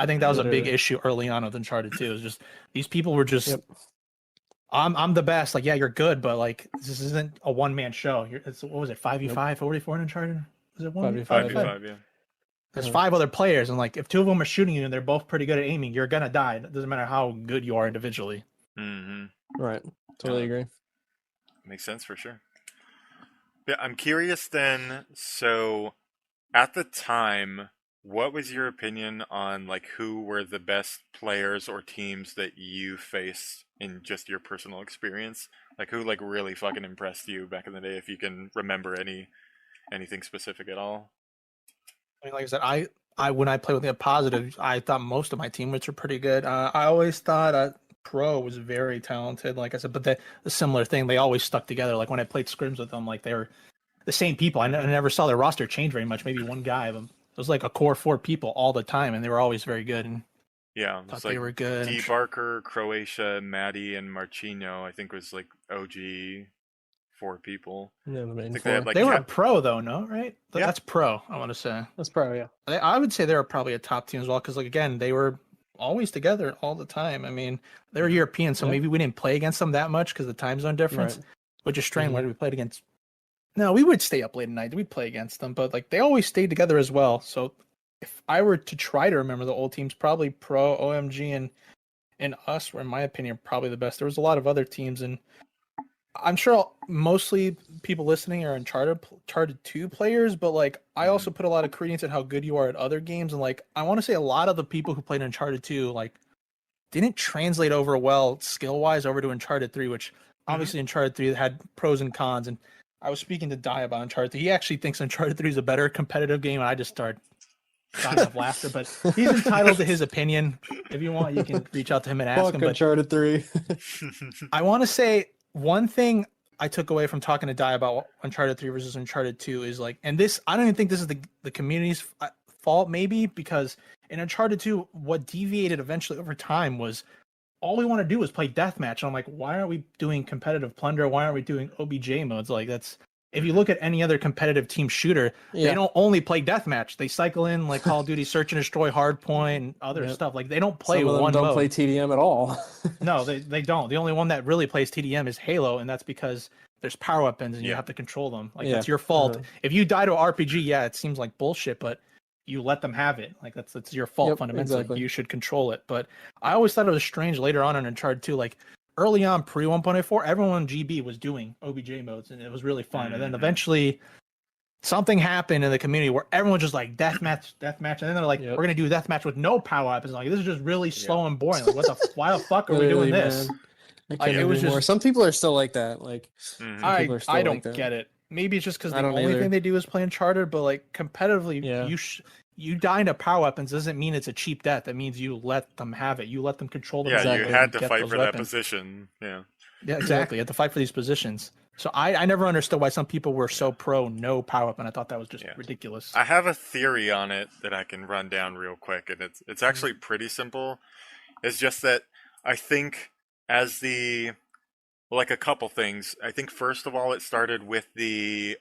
I think that was a big issue early on with Uncharted 2. It was just these people were just, I'm the best. Like, yeah, you're good, but like this isn't a one man show. What was it, 5v5, 44 in Uncharted? Was it 5v5? Yeah. There's 5 other players, and like if 2 of them are shooting you and they're both pretty good at aiming, you're gonna die. It doesn't matter how good you are individually. Right. Totally agree. Makes sense for sure. Yeah, I'm curious then. So, at the time, what was your opinion on like who were the best players or teams that you faced in just your personal experience? Like who like really fucking impressed you back in the day, if you can remember anything specific at all? I mean, like I said, I when I played with the Positive, I thought most of my teammates were pretty good. I always thought Pro was very talented, like I said, but the similar thing, they always stuck together. Like when I played scrims with them, like they were the same people. I never saw their roster change very much. Maybe one guy of them. It was like a core 4 people all the time, and they were always very good. And yeah, thought they were good. D. Barker, Croatia, Maddie, and Marchino, I think was like OG 4 people. Yeah, the main 4. They were a pro though, no? Right? Yeah. That's pro, I want to say. That's pro, yeah. I would say they were probably a top team as well, because like again, they were always together all the time. I mean, they were European, so maybe we didn't play against them that much because the time zone difference, which is strange. Why did we play against? No, we would stay up late at night. We'd play against them, but like they always stayed together as well. So if I were to try to remember the old teams, probably Pro, OMG, and us were, in my opinion, probably the best. There was a lot of other teams, and I'm sure mostly people listening are Uncharted 2 players, but like I also put a lot of credence in how good you are at other games, and like I want to say a lot of the people who played Uncharted 2 like didn't translate over well skill wise over to Uncharted 3, which obviously Uncharted 3 had pros and cons. And I was speaking to Dai about Uncharted 3. He actually thinks Uncharted 3 is a better competitive game, and I just started dying of laughter. But he's entitled to his opinion. If you want, you can reach out to him and ask him. But Uncharted 3. I want to say one thing I took away from talking to Dai about Uncharted 3 versus Uncharted 2 is like, and this, I don't even think this is the community's fault, maybe, because in Uncharted 2, what deviated eventually over time was all we want to do is play deathmatch. And I'm like, why aren't we doing competitive plunder? Why aren't we doing OBJ modes? Like, that's, if you look at any other competitive team shooter, they don't only play deathmatch. They cycle in like Call of Duty Search and Destroy, Hardpoint, and other stuff. Like, they don't play one mode. Don't play TDM at all. No, they don't. The only one that really plays TDM is Halo, and that's because there's power weapons and you have to control them. Like, that's your fault. If you die to an RPG, it seems like bullshit, but you let them have it. Like, that's your fault fundamentally. Exactly. You should control it. But I always thought it was strange later on in Uncharted 2, like early on pre 1.4, everyone in GB was doing OBJ modes and it was really fun. And then eventually something happened in the community where everyone just like deathmatch. And then they're like, we're going to do deathmatch with no power weapons. Like, this is just really slow and boring. Like, why the fuck are we doing this? Like, it was just, some people are still like that. Like, I don't get it. Maybe it's just because the only thing they do is play Uncharted, but like competitively, you die into power weapons doesn't mean it's a cheap death. It means you let them have it. You let them control them. Yeah, you had to fight for that position. Yeah, exactly. You had to fight for these positions. So I never understood why some people were so pro no power weapon. I thought that was just ridiculous. I have a theory on it that I can run down real quick, and it's actually pretty simple. It's just that I think like a couple things. I think first of all, it started with the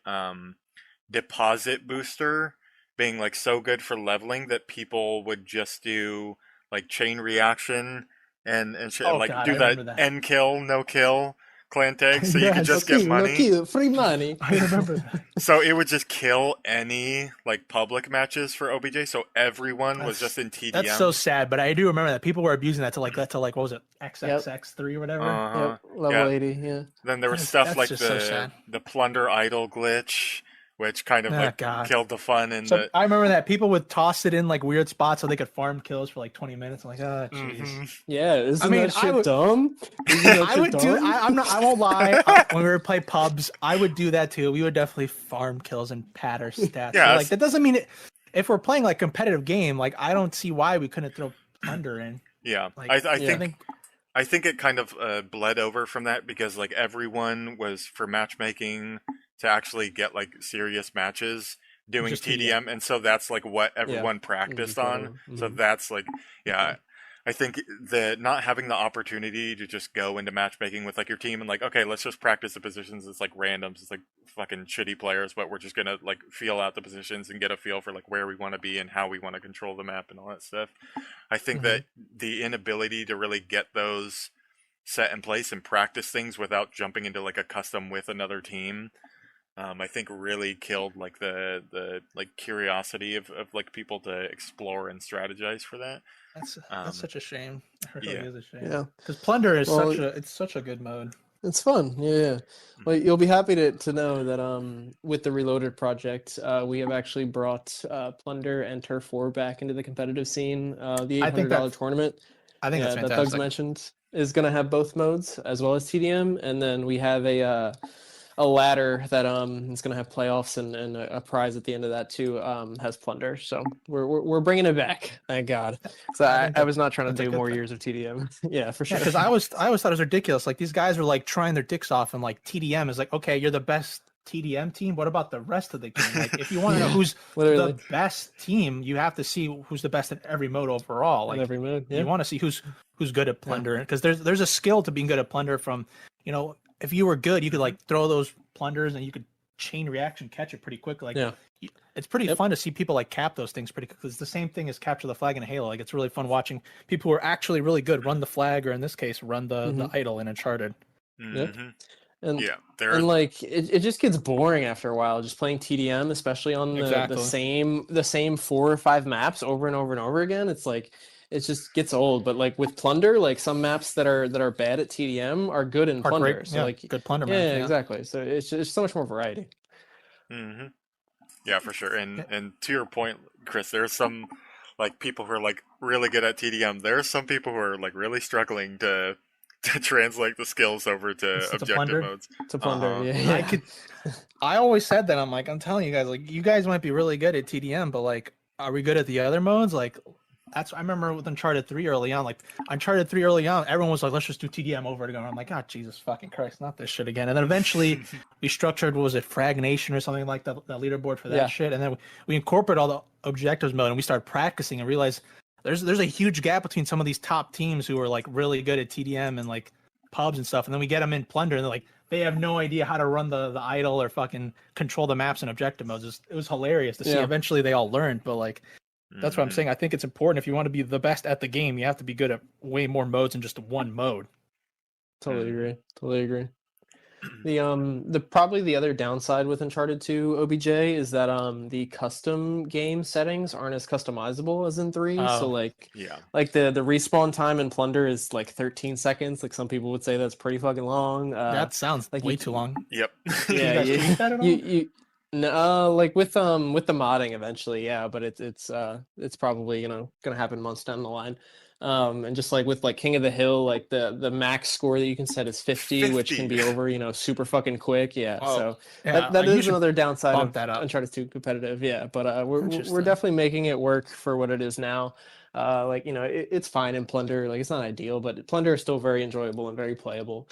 deposit booster being like so good for leveling that people would just do like chain reaction and shit, do that end kill, no kill clan tag, so you could just get money. No kill, free money. I remember that. So it would just kill any like public matches for OBJ, so everyone was just in TDM. That's so sad, but I do remember that people were abusing that to like what was it, XXX3 or whatever. Level 80. Then there was stuff like the plunder idol glitch, which kind of killed the fun. And I remember that people would toss it in like weird spots so they could farm kills for like 20 minutes. I'm like, oh, jeez. Yeah, isn't that shit dumb? I would do. I won't lie. When we would play pubs, I would do that too. We would definitely farm kills and pad our stats. Yeah, like that doesn't mean it. If we're playing like competitive game, like I don't see why we couldn't throw plunder in. Yeah, like, I think it kind of bled over from that because like everyone was for matchmaking to actually get like serious matches doing TDM, and so that's like what everyone practiced on. So that's like, I think the not having the opportunity to just go into matchmaking with like your team and like, okay, let's just practice the positions. It's like randoms. It's like fucking shitty players, but we're just gonna like feel out the positions and get a feel for like where we want to be and how we want to control the map and all that stuff. I think that the inability to really get those set in place and practice things without jumping into like a custom with another team, I think really killed like the like curiosity of like people to explore and strategize for that. That's such a shame. It really is a shame. Yeah, because plunder is such a good mode. It's fun. Yeah. Well, you'll be happy to know that with the Reloaded project, we have actually brought plunder and turf war back into the competitive scene. The $800 tournament. I think that's fantastic. That Thugs mentioned is going to have both modes as well as TDM, and then we have a ladder that is going to have playoffs and a prize at the end of that too. Has plunder, so we're bringing it back. Thank God. So I was not trying to do more years of TDM. Yeah, for sure. Because I always thought it was ridiculous. Like these guys were like trying their dicks off, and like TDM is like, okay, you're the best TDM team. What about the rest of the game? Like if you want to know who's the best team, you have to see who's the best in every mode overall. Like in every mode, you want to see who's good at plunder, because there's a skill to being good at plunder. From if you were good, you could like throw those plunders and you could chain reaction catch it pretty quick. Like it's pretty fun to see people like cap those things pretty quick. It's the same thing as capture the flag in Halo. Like it's really fun watching people who are actually really good run the flag, or in this case run the idol in Uncharted. And like it just gets boring after a while just playing TDM, especially on the same 4 or 5 maps over and over and over again. It's like it just gets old. But like with Plunder, like some maps that are bad at TDM are good in Plunder. Great, so like good Plunder maps. Yeah, exactly. So it's just so much more variety. Mm-hmm. Yeah, for sure. And to your point, Chris, there's some like people who are like really good at TDM. There are some people who are like really struggling to translate the skills over to objective modes. To Plunder, yeah. I always said that. I'm telling you guys, like, you guys might be really good at TDM, but like, are we good at the other modes? Like, I remember with Uncharted 3 early on, everyone was like, let's just do TDM over again. I'm like, oh, Jesus fucking Christ, not this shit again. And then eventually we structured, what was it, Frag Nation or something like that, the leaderboard for that shit. And then we incorporated all the objectives mode and we started practicing and realized there's a huge gap between some of these top teams who are like really good at TDM and like pubs and stuff. And then we get them in Plunder and they're like, they have no idea how to run the idle or fucking control the maps and objective modes. It was hilarious to see. Eventually they all learned, but like, that's what I'm saying. I think it's important if you want to be the best at the game, you have to be good at way more modes than just one mode. Totally agree. The probably the other downside with Uncharted 2 OBJ is that the custom game settings aren't as customizable as in 3. So like the respawn time in Plunder is like 13 seconds. Like some people would say that's pretty fucking long. That sounds like way too long. Yep. Yeah, no, like with the modding eventually, but it's probably gonna happen months down the line. And just like with like King of the Hill, like the max score that you can set is 50, which can be over super fucking quick. That is another downside of Uncharted 2 competitive. But we're definitely making it work for what it is now. It's fine in Plunder. Like, it's not ideal, but Plunder is still very enjoyable and very playable.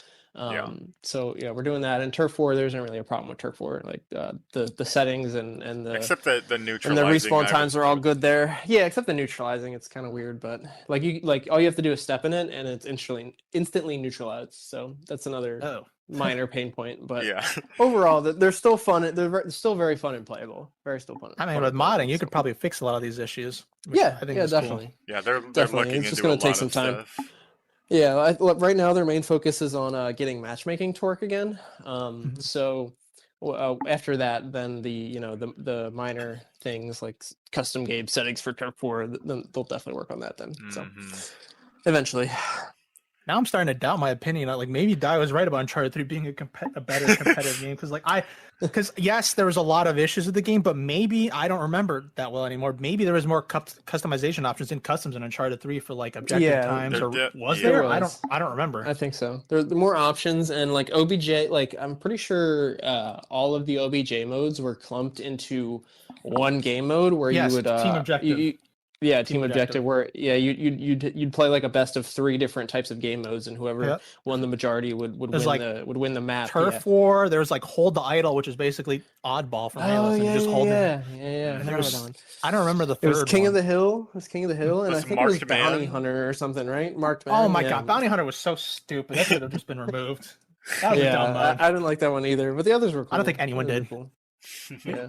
So we're doing that. And Turf 4, there isn't really a problem with Turf 4. Like the settings and the except the neutralizing and the respawn times are all good there. Yeah, except the neutralizing, it's kind of weird, but like all you have to do is step in it and it's instantly neutralized. So that's another minor pain point. But overall, they're still fun. They're still very fun and playable. Very still fun. I mean, with modding, you could probably fix a lot of these issues. I think definitely. Cool. Yeah, they're definitely. looking it's just going to take some time. Stuff. Yeah, right now their main focus is on getting matchmaking to work again. So after that, then the minor things like custom game settings for Turf 4, they'll definitely work on that then. So eventually. Now I'm starting to doubt my opinion. Like, maybe Dai was right about Uncharted 3 being a better competitive game. Because yes, there was a lot of issues with the game, but maybe I don't remember that well anymore. Maybe there was more customization options in customs in Uncharted 3 for like objective times, or was there? I don't remember. I think so. There are more options, and like OBJ, like I'm pretty sure all of the OBJ modes were clumped into one game mode where you would team objective. Team objective where you'd play like a best of 3 different types of game modes, and whoever won the majority would win the map. Turf War, there was like hold the idle, which is basically oddball from Halo. And just hold it. And there was, I don't remember the third. It was King one. of the Hill. It was King of the Hill, and I think it was Marked Bounty Man. Hunter or something, right? Marked Man. Oh my god, Bounty Hunter was so stupid. That should have just been removed. That was a dumb mode. I didn't like that one either, but the others were cool. I don't think anyone did. Cool.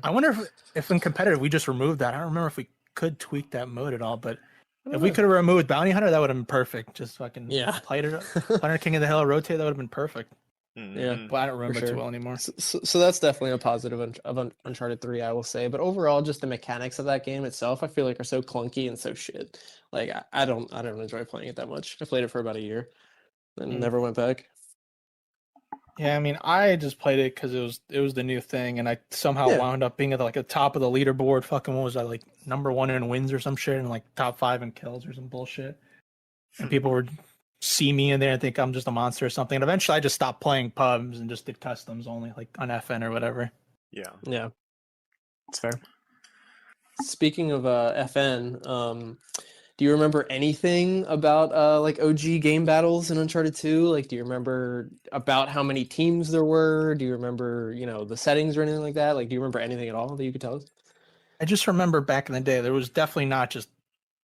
I wonder if in competitive we just removed that. I don't remember if we could tweak that mode at all, but if we could have removed Bounty Hunter, that would have been perfect. Just fucking played it. Hunter King of the Hill, rotate, that would have been perfect. Yeah, but I don't remember too well anymore. So that's definitely a positive of Uncharted 3, I will say. But overall, just the mechanics of that game itself, I feel like are so clunky and so shit. Like I don't enjoy playing it that much. I played it for about a year, and never went back. Yeah, I mean, I just played it because it was the new thing, and I somehow wound up being at like the top of the leaderboard. Fucking what was I, like number 1 in wins or some shit, and like top 5 in kills or some bullshit. And people would see me in there and think I'm just a monster or something. And eventually, I just stopped playing pubs and just did customs only, like on FN or whatever. Yeah, it's fair. Speaking of FN, do you remember anything about like OG game battles in Uncharted 2? Like, do you remember about how many teams there were? Do you remember, the settings or anything like that? Like, do you remember anything at all that you could tell us? I just remember back in the day, there was definitely not just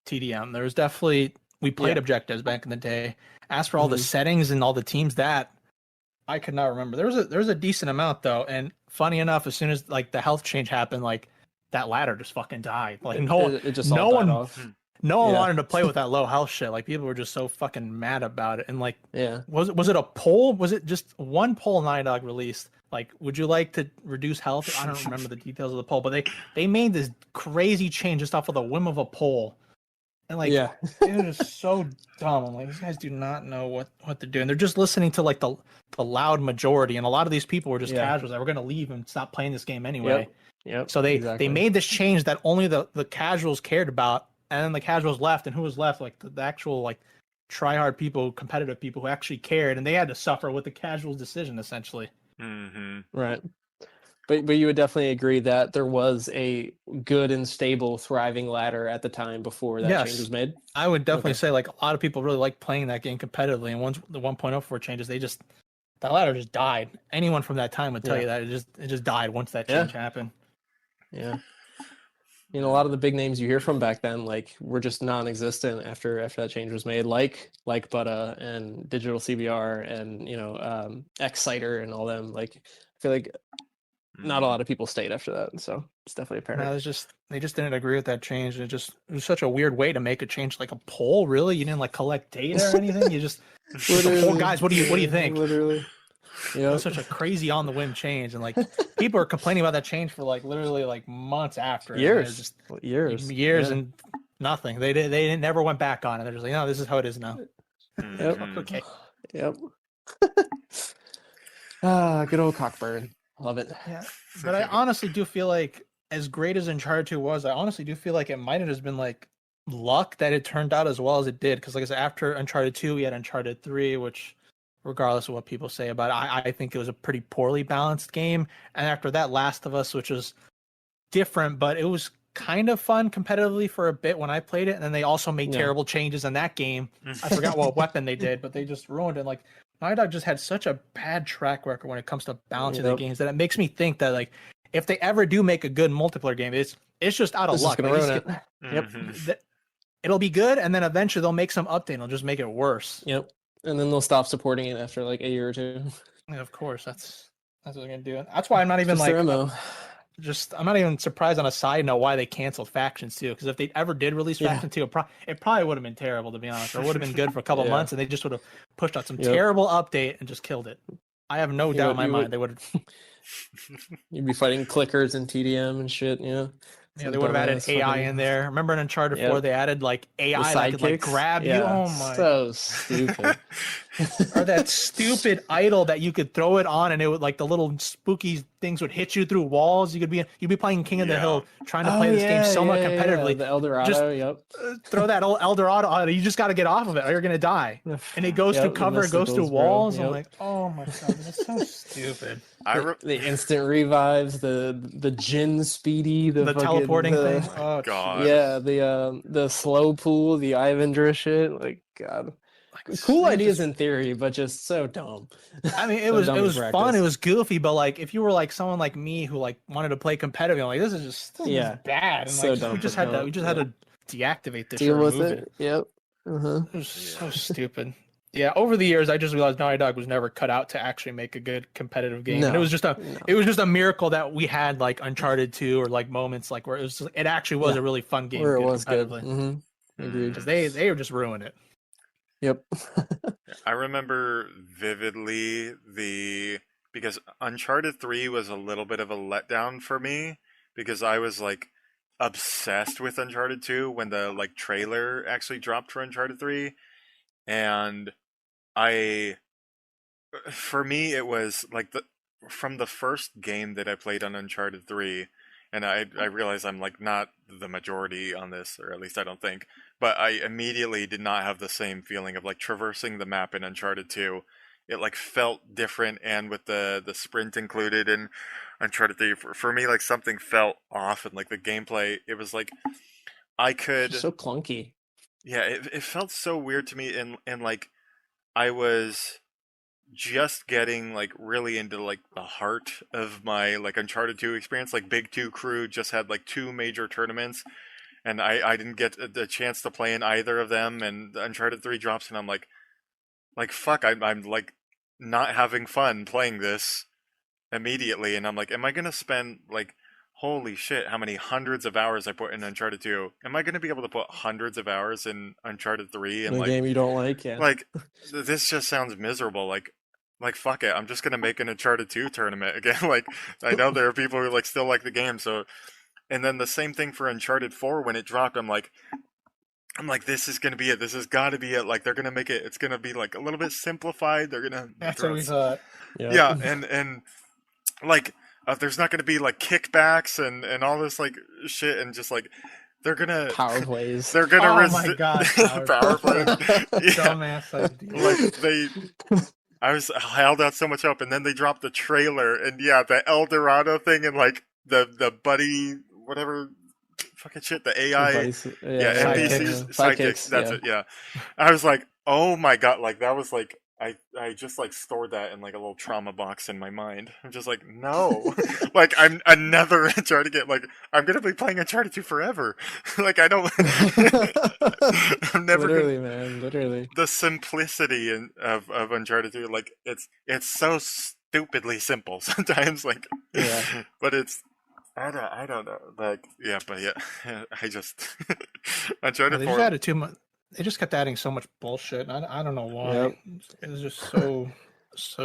TDM. There was definitely, we played objectives back in the day. As for all the settings and all the teams, that I could not remember. There was a decent amount though, and funny enough, as soon as like the health change happened, like that ladder just fucking died. Like no one wanted to play with that low health shit. Like people were just so fucking mad about it. And like, was it a poll? Was it just one poll Night Dog released? Like, would you like to reduce health? I don't remember the details of the poll, but they made this crazy change just off of the whim of a poll. And like, Yeah. it was so dumb. I'm like, these guys do not know what they're doing. They're just listening to like the loud majority, and a lot of these people were just casuals that were going to leave and stop playing this game anyway. Yep. So they made this change that only the casuals cared about, and then the casuals left, and who was left? Like the actual like try-hard people, competitive people who actually cared, and they had to suffer with the casuals' decision essentially. Mm-hmm. Right. But you would definitely agree that there was a good and stable, thriving ladder at the time before that change was made? I would definitely say like a lot of people really like playing that game competitively, and once the 1.04 changes, that ladder just died. Anyone from that time would tell you that it just died once that change happened. Yeah. You know, a lot of the big names you hear from back then, like, were just non-existent after that change was made, like Butta and Digital CBR and, you know, Exciter and all them. Like, I feel like not a lot of people stayed after that, so it's definitely apparent. No, they just didn't agree with that change. It was such a weird way to make a change, like a poll. Really, you didn't like collect data or anything. You just poll guys. What do you think? Literally, yeah. It was such a crazy on the whim change, and like people are complaining about that change for like literally like months after. Years, and nothing. They never went back on it. They're just like, no, this is how it is now. Yep. Okay. Yep. Good old Cockburn. Love it. Yeah, but I honestly do feel like, as great as Uncharted 2 was, I honestly do feel like it might have just been like luck that it turned out as well as it did. Because like I said, after Uncharted 2, we had Uncharted 3, which, regardless of what people say about it, I think it was a pretty poorly balanced game. And after that, Last of Us, which was different, but it was kind of fun competitively for a bit when I played it. And then they also made terrible changes in that game. I forgot what weapon they did, but they just ruined it. Like, Naughty Dog just had such a bad track record when it comes to balancing the games that it makes me think that like if they ever do make a good multiplayer game, it's just out of luck. It'll be good, and then eventually they'll make some update and it'll just make it worse. Yep. And then they'll stop supporting it after like a year or two. Yeah, of course, that's what they're gonna do. That's why I'm not even like I'm not even surprised on a side note why they canceled Factions 2, because if they ever did release Faction 2, it probably would have been terrible, to be honest. Or it would have been good for a couple months, and they just would have pushed out some terrible update and just killed it. I have no doubt in my mind they would have. You'd be fighting clickers and TDM and shit, Yeah, they would have added AI in there. Remember in Uncharted 4, they added like AI that could like grab you? Oh my. So stupid. Or that stupid idol that you could throw it on and it would like the little spooky things would hit you through walls. You'd be playing King of the Hill, trying to play this game somewhat competitively. The Eldorado, throw that old Eldorado on it. You just got to get off of it or you're going to die. And it goes through cover, it goes through walls. I'm like, oh my God, that's so stupid. The instant revives, the Jin speedy, the teleporting thing. Oh God. Yeah, the slow pool, the Ivandra shit. Like, God. Cool ideas in theory, but just so dumb. I mean, it was fun. It was goofy, but like if you were like someone like me who like wanted to play competitive, I'm like, this is just bad. And so like dumb. we just had to deactivate this. Deal with it. Yep. It was so stupid. Yeah, over the years, I just realized Naughty Dog was never cut out to actually make a good competitive game. And it was just a miracle that we had like Uncharted 2 or like moments like where it actually was a really fun game. Where it was good. Agreed. Because they were just ruining it. Yep. I remember vividly because Uncharted 3 was a little bit of a letdown for me because I was like obsessed with Uncharted 2 when the like trailer actually dropped for Uncharted 3, and for me it was like from the first game that I played on Uncharted 3, and I realize I'm like not the majority on this, or at least I don't think, but I immediately did not have the same feeling of like traversing the map in Uncharted 2. It like felt different, and with the sprint included in Uncharted 3, for me like something felt off, and like the gameplay, it was like I could so clunky. Yeah, it felt so weird to me, and like I was just getting like really into like the heart of my like Uncharted 2 experience. Like Big 2 Crew just had like 2 major tournaments, and I didn't get the chance to play in either of them, and Uncharted 3 drops and I'm like fuck, I'm like not having fun playing this immediately, and I'm like, am I gonna spend like, holy shit, how many hundreds of hours I put in Uncharted 2? Am I going to be able to put hundreds of hours in Uncharted 3? And a game you don't like? Yeah. Like, this just sounds miserable. Like fuck it, I'm just going to make an Uncharted 2 tournament again. Like, I know there are people who like still like the game, so... And then the same thing for Uncharted 4 when it dropped. I'm like, I'm like, this is gonna be it. This has got to be it. Like they're gonna make it. It's gonna be like a little bit simplified. They're gonna. That's what we thought. Yeah, and like there's not gonna be like kickbacks and all this like shit and just like they're gonna power plays. They're gonna oh my god, power plays. Dumbass idea. Like I held out so much hope, and then they dropped the trailer, and the El Dorado thing, and like the buddy whatever. Fucking shit, the AI, NPCs, sidekicks, that's it, I was like, oh my god, like that was like, I just like stored that in like a little trauma box in my mind. I'm just like, no, like I'm another Uncharted game, like I'm gonna be playing Uncharted 2 forever. Like I don't, I'm never literally. The simplicity of Uncharted 2, like it's so stupidly simple sometimes, like, but it's. I don't know. Like, I just Uncharted 4. They just added too much. They just kept adding so much bullshit. I don't know why. Yep. It was just so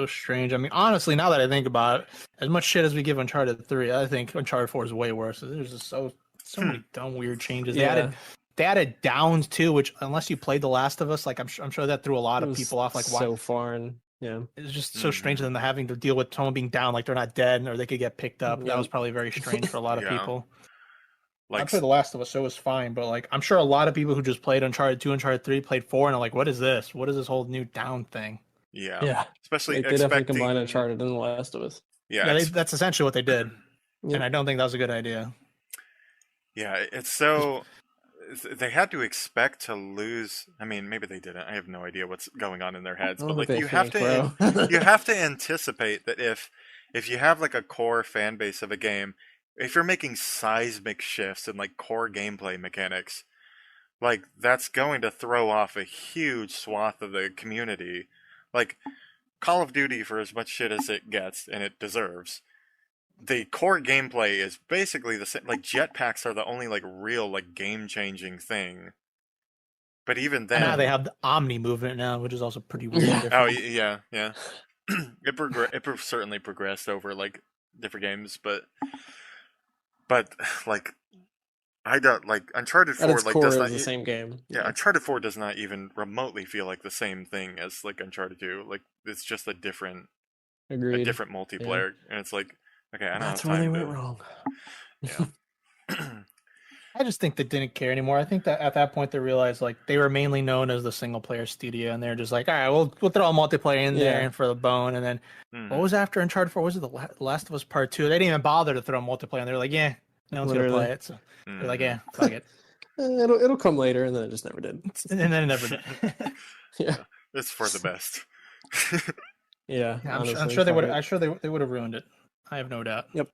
strange. I mean, honestly, now that I think about it, as much shit as we give Uncharted 3, I think Uncharted 4 is way worse. There's just so many dumb, weird changes. They added downs too, which unless you played The Last of Us, like I'm sure that threw a lot of people off. Like so foreign. Yeah, it's just so strange them having to deal with someone being down, like they're not dead, or they could get picked up. That was probably very strange for a lot of people. Like, I played The Last of Us, so it was fine, but like I'm sure a lot of people who just played Uncharted 2, Uncharted 3, played 4, and are like, "What is this? What is this whole new down thing?" Yeah. Especially they definitely combined Uncharted and The Last of Us. Yeah, that's essentially what they did, and I don't think that was a good idea. Yeah, it's so. They had to expect to lose. I mean, maybe they didn't. I have no idea what's going on in their heads. But like, you have to anticipate that if you have like a core fan base of a game, if you're making seismic shifts in like core gameplay mechanics, like that's going to throw off a huge swath of the community. Like Call of Duty, for as much shit as it gets and it deserves, the core gameplay is basically the same. Like jetpacks are the only like real like game-changing thing. But even then, and now they have the Omni movement now, which is also pretty weird. Oh yeah. It certainly progressed over like different games, but like I don't like Uncharted 4. Like does not the same game. Yeah, Uncharted 4 does not even remotely feel like the same thing as like Uncharted 2. Like it's just a different multiplayer, and it's like. Okay, I know that's where they went wrong. Yeah. I just think they didn't care anymore. I think that at that point they realized like they were mainly known as the single player studio, and they're just like, all right, we'll throw multiplayer in there and for the bone. And then what was after Uncharted 4? Was it The Last of Us Part 2? They didn't even bother to throw multiplayer, and they're like, yeah, no one's gonna play it. So they're like, yeah, fuck it. It'll come later, and then it just never did. And then it never did. It's for the best. I'm sure they would. I'm sure they would have ruined it. I have no doubt. Yep,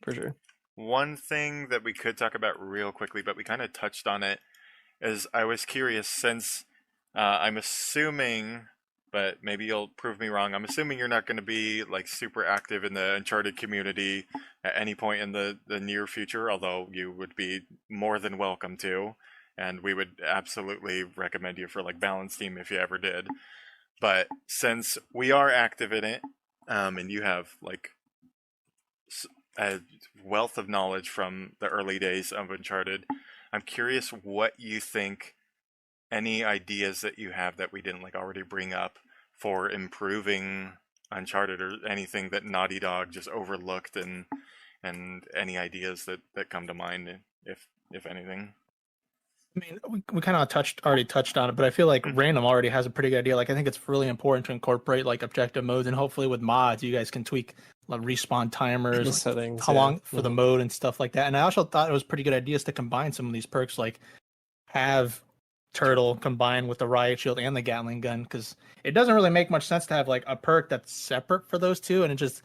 for sure. One thing that we could talk about real quickly, but we kind of touched on it, is I was curious since I'm assuming, but maybe you'll prove me wrong, I'm assuming you're not going to be like super active in the Uncharted community at any point in the near future, although you would be more than welcome to, and we would absolutely recommend you for like Balance Team if you ever did. But since we are active in it, and you have like a wealth of knowledge from the early days of Uncharted, I'm curious what you think, any ideas that you have that we didn't like already bring up for improving Uncharted, or anything that Naughty Dog just overlooked, and any ideas that come to mind, if anything. I mean, we kind of already touched on it, but I feel like RaNDiM already has a pretty good idea. Like, I think it's really important to incorporate like objective modes, and hopefully with mods, you guys can tweak like respawn timers, settings, how long for the mode and stuff like that. And I also thought it was pretty good ideas to combine some of these perks, like have Turtle combined with the Riot Shield and the Gatling gun, because it doesn't really make much sense to have like a perk that's separate for those two, and it just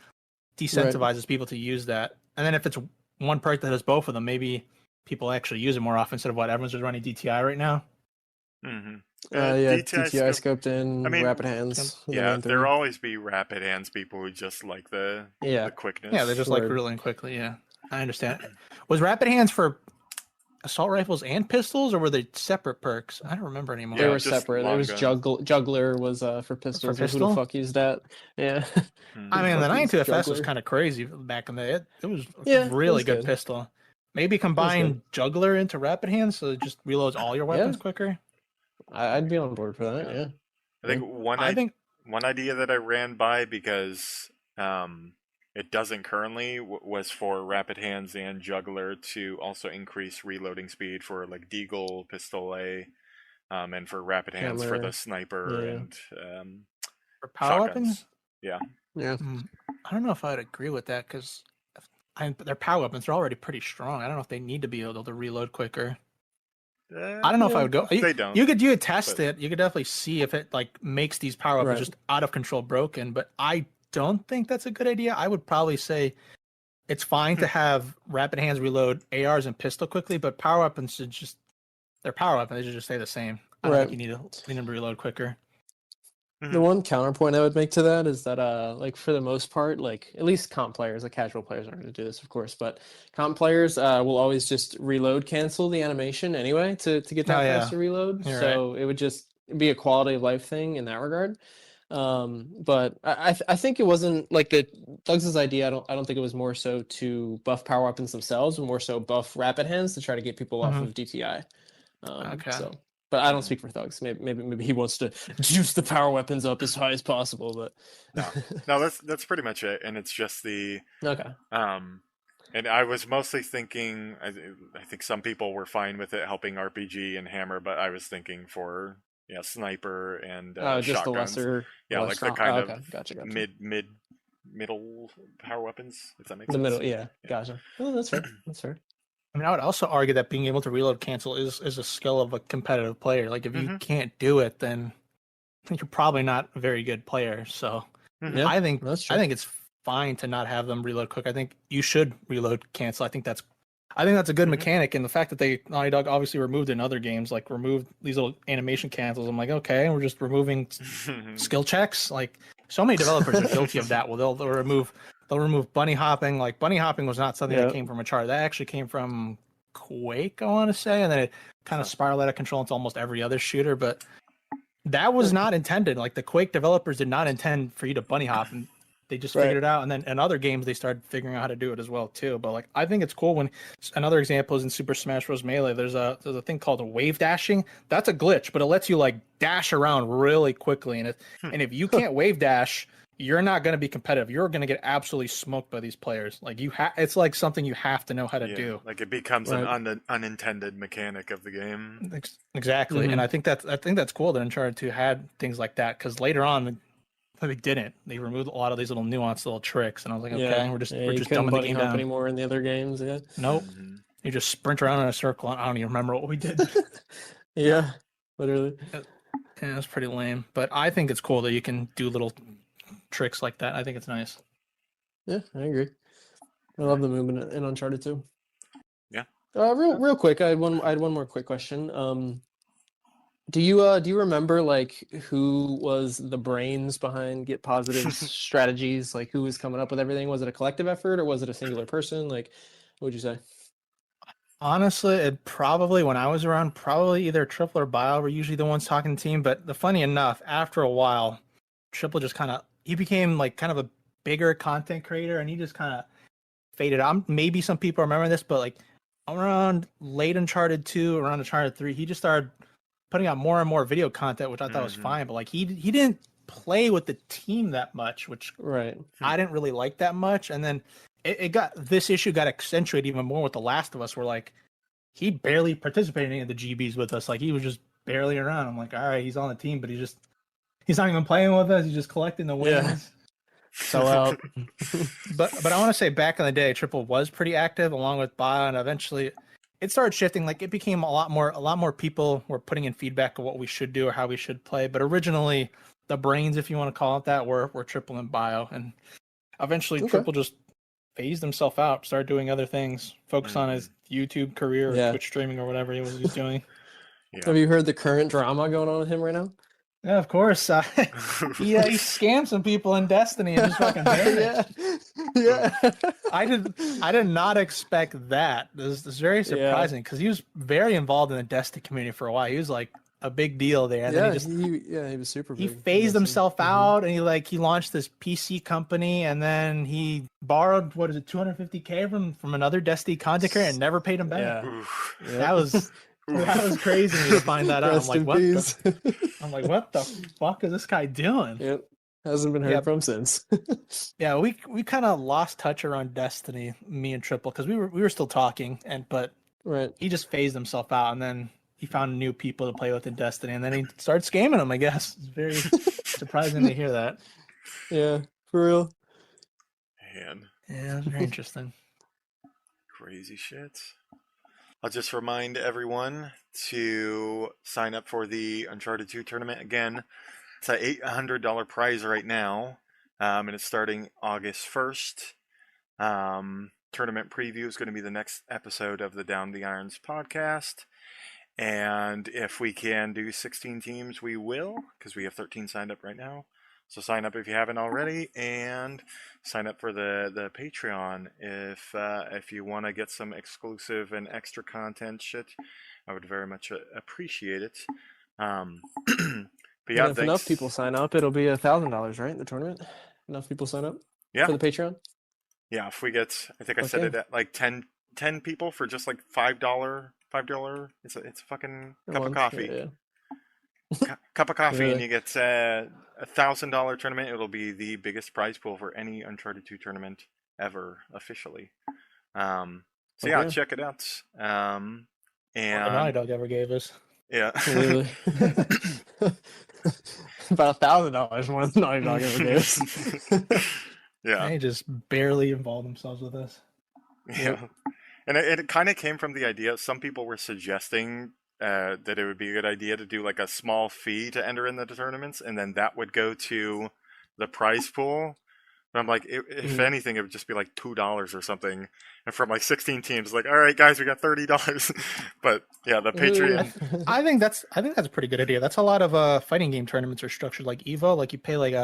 decentivizes people to use that. And then if it's one perk that has both of them, maybe people actually use it more often instead of what everyone's just running DTI right now. Mm-hmm. DTI scoped in, rapid hands. There'll always be rapid hands people who just like the quickness. Yeah, they just like reloading quickly. Yeah, I understand. Was rapid hands for assault rifles and pistols, or were they separate perks? I don't remember anymore. They were separate. It was juggler was for pistols. Who the fuck used that? Yeah. I mean, the 92 FS was kind of crazy back in the day. It was a really good pistol. Maybe combine juggler into rapid hands so it just reloads all your weapons quicker. I'd be on board for that. Yeah. I think one idea that I ran by because it doesn't currently was for rapid hands and juggler to also increase reloading speed for like deagle, pistolet, and for rapid hands for the sniper and for power shotguns. Weapons. Yeah. I don't know if I'd agree with that because their power weapons are already pretty strong. I don't know if they need to be able to reload quicker. I don't know if I would go. They don't. You could test it. You could definitely see if it like makes these power weapons just out of control broken. But I don't think that's a good idea. I would probably say it's fine to have rapid hands reload ARs and pistol quickly, but power weapons should just they're power weapons. They should just stay the same. I don't think you need them to reload quicker. The one counterpoint I would make to that is that, like for the most part, like at least comp players, like casual players aren't going to do this, of course, but comp players will always just reload cancel the animation anyway to get that faster reload. So it would just be a quality of life thing in that regard. But I think it wasn't like the Thugs' idea. I don't think it was more so to buff power weapons themselves, but more so buff rapid hands to try to get people off of DTI. So. But I don't speak for Thugs. Maybe he wants to juice the power weapons up as high as possible. But no, that's pretty much it. And it's just the And I was mostly thinking. I think some people were fine with it helping RPG and hammer, but I was thinking for sniper and just shotguns. the lesser, like the kind of gotcha. middle power weapons. If that makes sense. The middle, gotcha. Oh, that's fair. That's fair. I mean, I would also argue that being able to reload cancel is a skill of a competitive player. Like, if you can't do it, then you're probably not a very good player. So, I think it's fine to not have them reload quick. I think you should reload cancel. I think that's a good mechanic. And the fact that Naughty Dog obviously removed in other games, like removed these little animation cancels. I'm like, okay, we're just removing skill checks. Like, so many developers are guilty of that. Well, they'll remove bunny hopping. Like, bunny hopping was not something that came from Uncharted. That actually came from Quake, I want to say, and then it kind of spiraled out of control into almost every other shooter. But that was not intended. Like, the Quake developers did not intend for you to bunny hop, and they just figured it out. And then in other games, they started figuring out how to do it as well too. But like, I think it's cool when another example is in Super Smash Bros. Melee. There's a thing called a wave dashing. That's a glitch, but it lets you like dash around really quickly. And if you can't wave dash, you're not going to be competitive. You're going to get absolutely smoked by these players. Like, it's like something you have to know how to do. Like, it becomes an unintended mechanic of the game. Exactly. And I think that's cool that Uncharted 2 had things like that, because later on they didn't. They removed a lot of these little nuanced little tricks, and I was like, okay, we're just dumbing the game down anymore in the other games. Nope. You just sprint around in a circle. I don't even remember what we did. Literally. Yeah, it's pretty lame. But I think it's cool that you can do little tricks like that. I think it's nice. Yeah, I agree. I love the movement in Uncharted 2. Yeah. Real quick, I had one more quick question. Do you remember like who was the brains behind Get Positive's strategies? Like, who was coming up with everything? Was it a collective effort or was it a singular person? Like, what would you say? Honestly, it probably, when I was around, probably either Triple or Bio were usually the ones talking to the team. But funny enough, after a while, Triple just he became like kind of a bigger content creator, and he just kind of faded out. Maybe some people remember this, but like around late Uncharted 2, around Uncharted 3, he just started putting out more and more video content, which I thought was fine. But like, he didn't play with the team that much, which I didn't really like that much. And then this issue got accentuated even more with The Last of Us, where like he barely participated in any of the GBs with us. Like, he was just barely around. I'm like, all right, he's on the team, but he's not even playing with us. He's just collecting the wins. So out. But I want to say, back in the day, Triple was pretty active along with Bio, and eventually it started shifting. Like, it became a lot more people were putting in feedback of what we should do or how we should play. But originally, the brains, if you want to call it that, were Triple and Bio, and eventually Triple just phased himself out, started doing other things, focused on his YouTube career or Twitch streaming or whatever he was doing. Have you heard the current drama going on with him right now? Yeah, of course. He scammed some people in Destiny and just fucking did it. I did not expect that. This is very surprising, because he was very involved in the Destiny community for a while. He was like a big deal there. And yeah, then he was super he big. phased himself out, and he launched this PC company, and then he borrowed $250K from another Destiny content creator and never paid him back. Yeah. That was crazy to find that out. I'm like, what the fuck is this guy doing? Yep. Hasn't been heard from since. Yeah, we kind of lost touch around Destiny, me and Triple, because we were still talking, but he just phased himself out, and then he found new people to play with in Destiny, and then he started scamming them, I guess. It's very surprising to hear that. Yeah, for real. Man. Yeah, very interesting. Crazy shit. I'll just remind everyone to sign up for the Uncharted 2 tournament again. It's an $800 prize right now, and it's starting August 1st. Tournament preview is going to be the next episode of the Down the Irons podcast. And if we can do 16 teams, we will, because we have 13 signed up right now. So sign up if you haven't already, and sign up for the Patreon if you want to get some exclusive and extra content shit. I would very much appreciate it. But yeah, if enough people sign up, it'll be $1,000, right? The tournament. Enough people sign up. For the Patreon. Yeah, if we get, I think I said it at like 10 people for just like $5. It's a fucking cup of coffee. Yeah. Cup of coffee, and you get a $1,000 tournament. It'll be the biggest prize pool for any Uncharted 2 tournament ever, officially. So yeah, check it out. And Naughty Dog ever gave us. Yeah. About $1,000 more than Naughty Dog ever gave us. Yeah. They just barely involved themselves with us. Yeah. And it kind of came from the idea, some people were suggesting that it would be a good idea to do like a small fee to enter in the tournaments, and then that would go to the prize pool. But I'm like, if anything, it would just be like $2 or something. And from like 16 teams, like, all right, guys, we got $30. But yeah, the Patreon. I think that's a pretty good idea. That's a lot of fighting game tournaments are structured like Evo. Like you pay like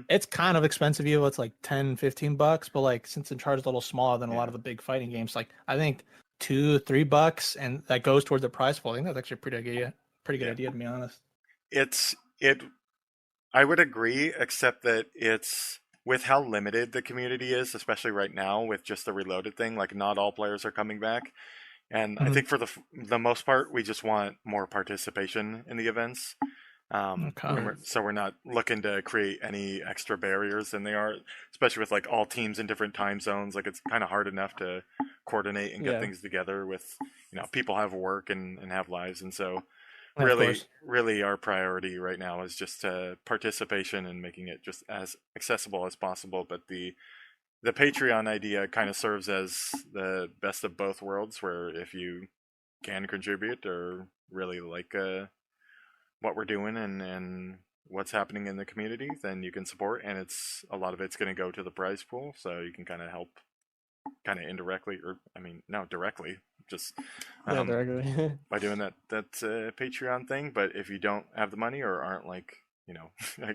it's kind of expensive Evo. It's like $10-15, but like since Uncharted is a little smaller than a lot of the big fighting games, like I think $2-3, and that goes towards the prize pool. I think that's actually a pretty good idea, to be honest. I would agree, except that it's, with how limited the community is, especially right now with just the Reloaded thing, like not all players are coming back. And I think for the most part, we just want more participation in the events. So we're not looking to create any extra barriers than they are, especially with like all teams in different time zones. Like it's kind of hard enough to coordinate and get things together with, people have work and have lives. And so really our priority right now is just participation and making it just as accessible as possible. But the Patreon idea kind of serves as the best of both worlds, where if you can contribute or really like what we're doing and what's happening in the community, then you can support, and a lot of it's going to go to the prize pool, so you can kind of help indirectly, or directly, just directly. by doing that Patreon thing. But if you don't have the money or aren't like,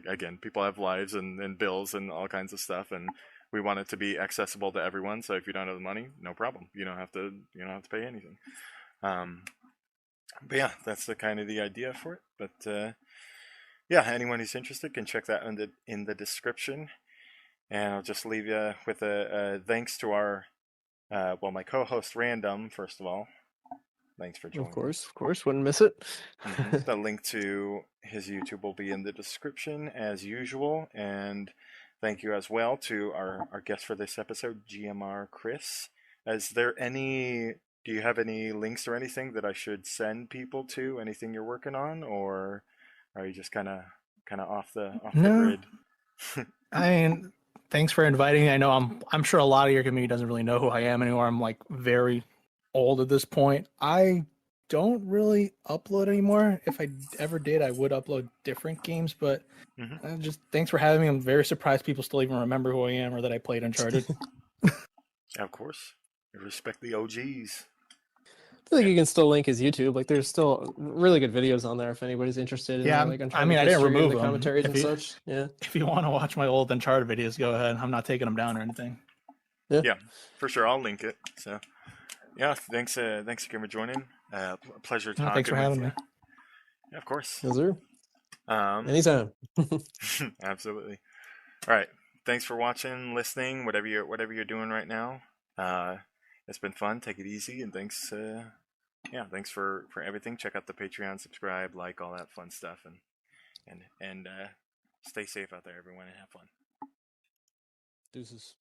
again, people have lives and bills and all kinds of stuff, and we want it to be accessible to everyone. So if you don't have the money, no problem. You don't have to pay anything. But yeah, that's the kind of the idea for it. But yeah, anyone who's interested can check that in the description. And I'll just leave you with a thanks to our my co-host RaNDiM, first of all. Thanks for joining. Of course, wouldn't miss it. The link to his YouTube will be in the description as usual. And thank you as well to our guest for this episode, GMRcris. Do you have any links or anything that I should send people to? Anything you're working on, or are you just kind of off the grid? I mean, thanks for inviting me. I know I'm sure a lot of your community doesn't really know who I am anymore. I'm like very old at this point. I don't really upload anymore. If I ever did, I would upload different games, but just thanks for having me. I'm very surprised people still even remember who I am or that I played Uncharted. Of course. I respect the OGs. I feel like you can still link his YouTube. Like, there's still really good videos on there if anybody's interested in I didn't remove the them. Commentaries and such. Yeah. If you want to watch my old Uncharted videos, go ahead. I'm not taking them down or anything. Yeah, for sure. I'll link it. So, yeah, thanks again for joining. Pleasure talking. Thanks for having me. Yeah, of course. Yes, sir. Anytime. Absolutely. All right. Thanks for watching, listening, whatever you're doing right now. It's been fun. Take it easy, and thanks. Thanks for everything. Check out the Patreon, subscribe, like, all that fun stuff, and stay safe out there, everyone, and have fun. Deuces.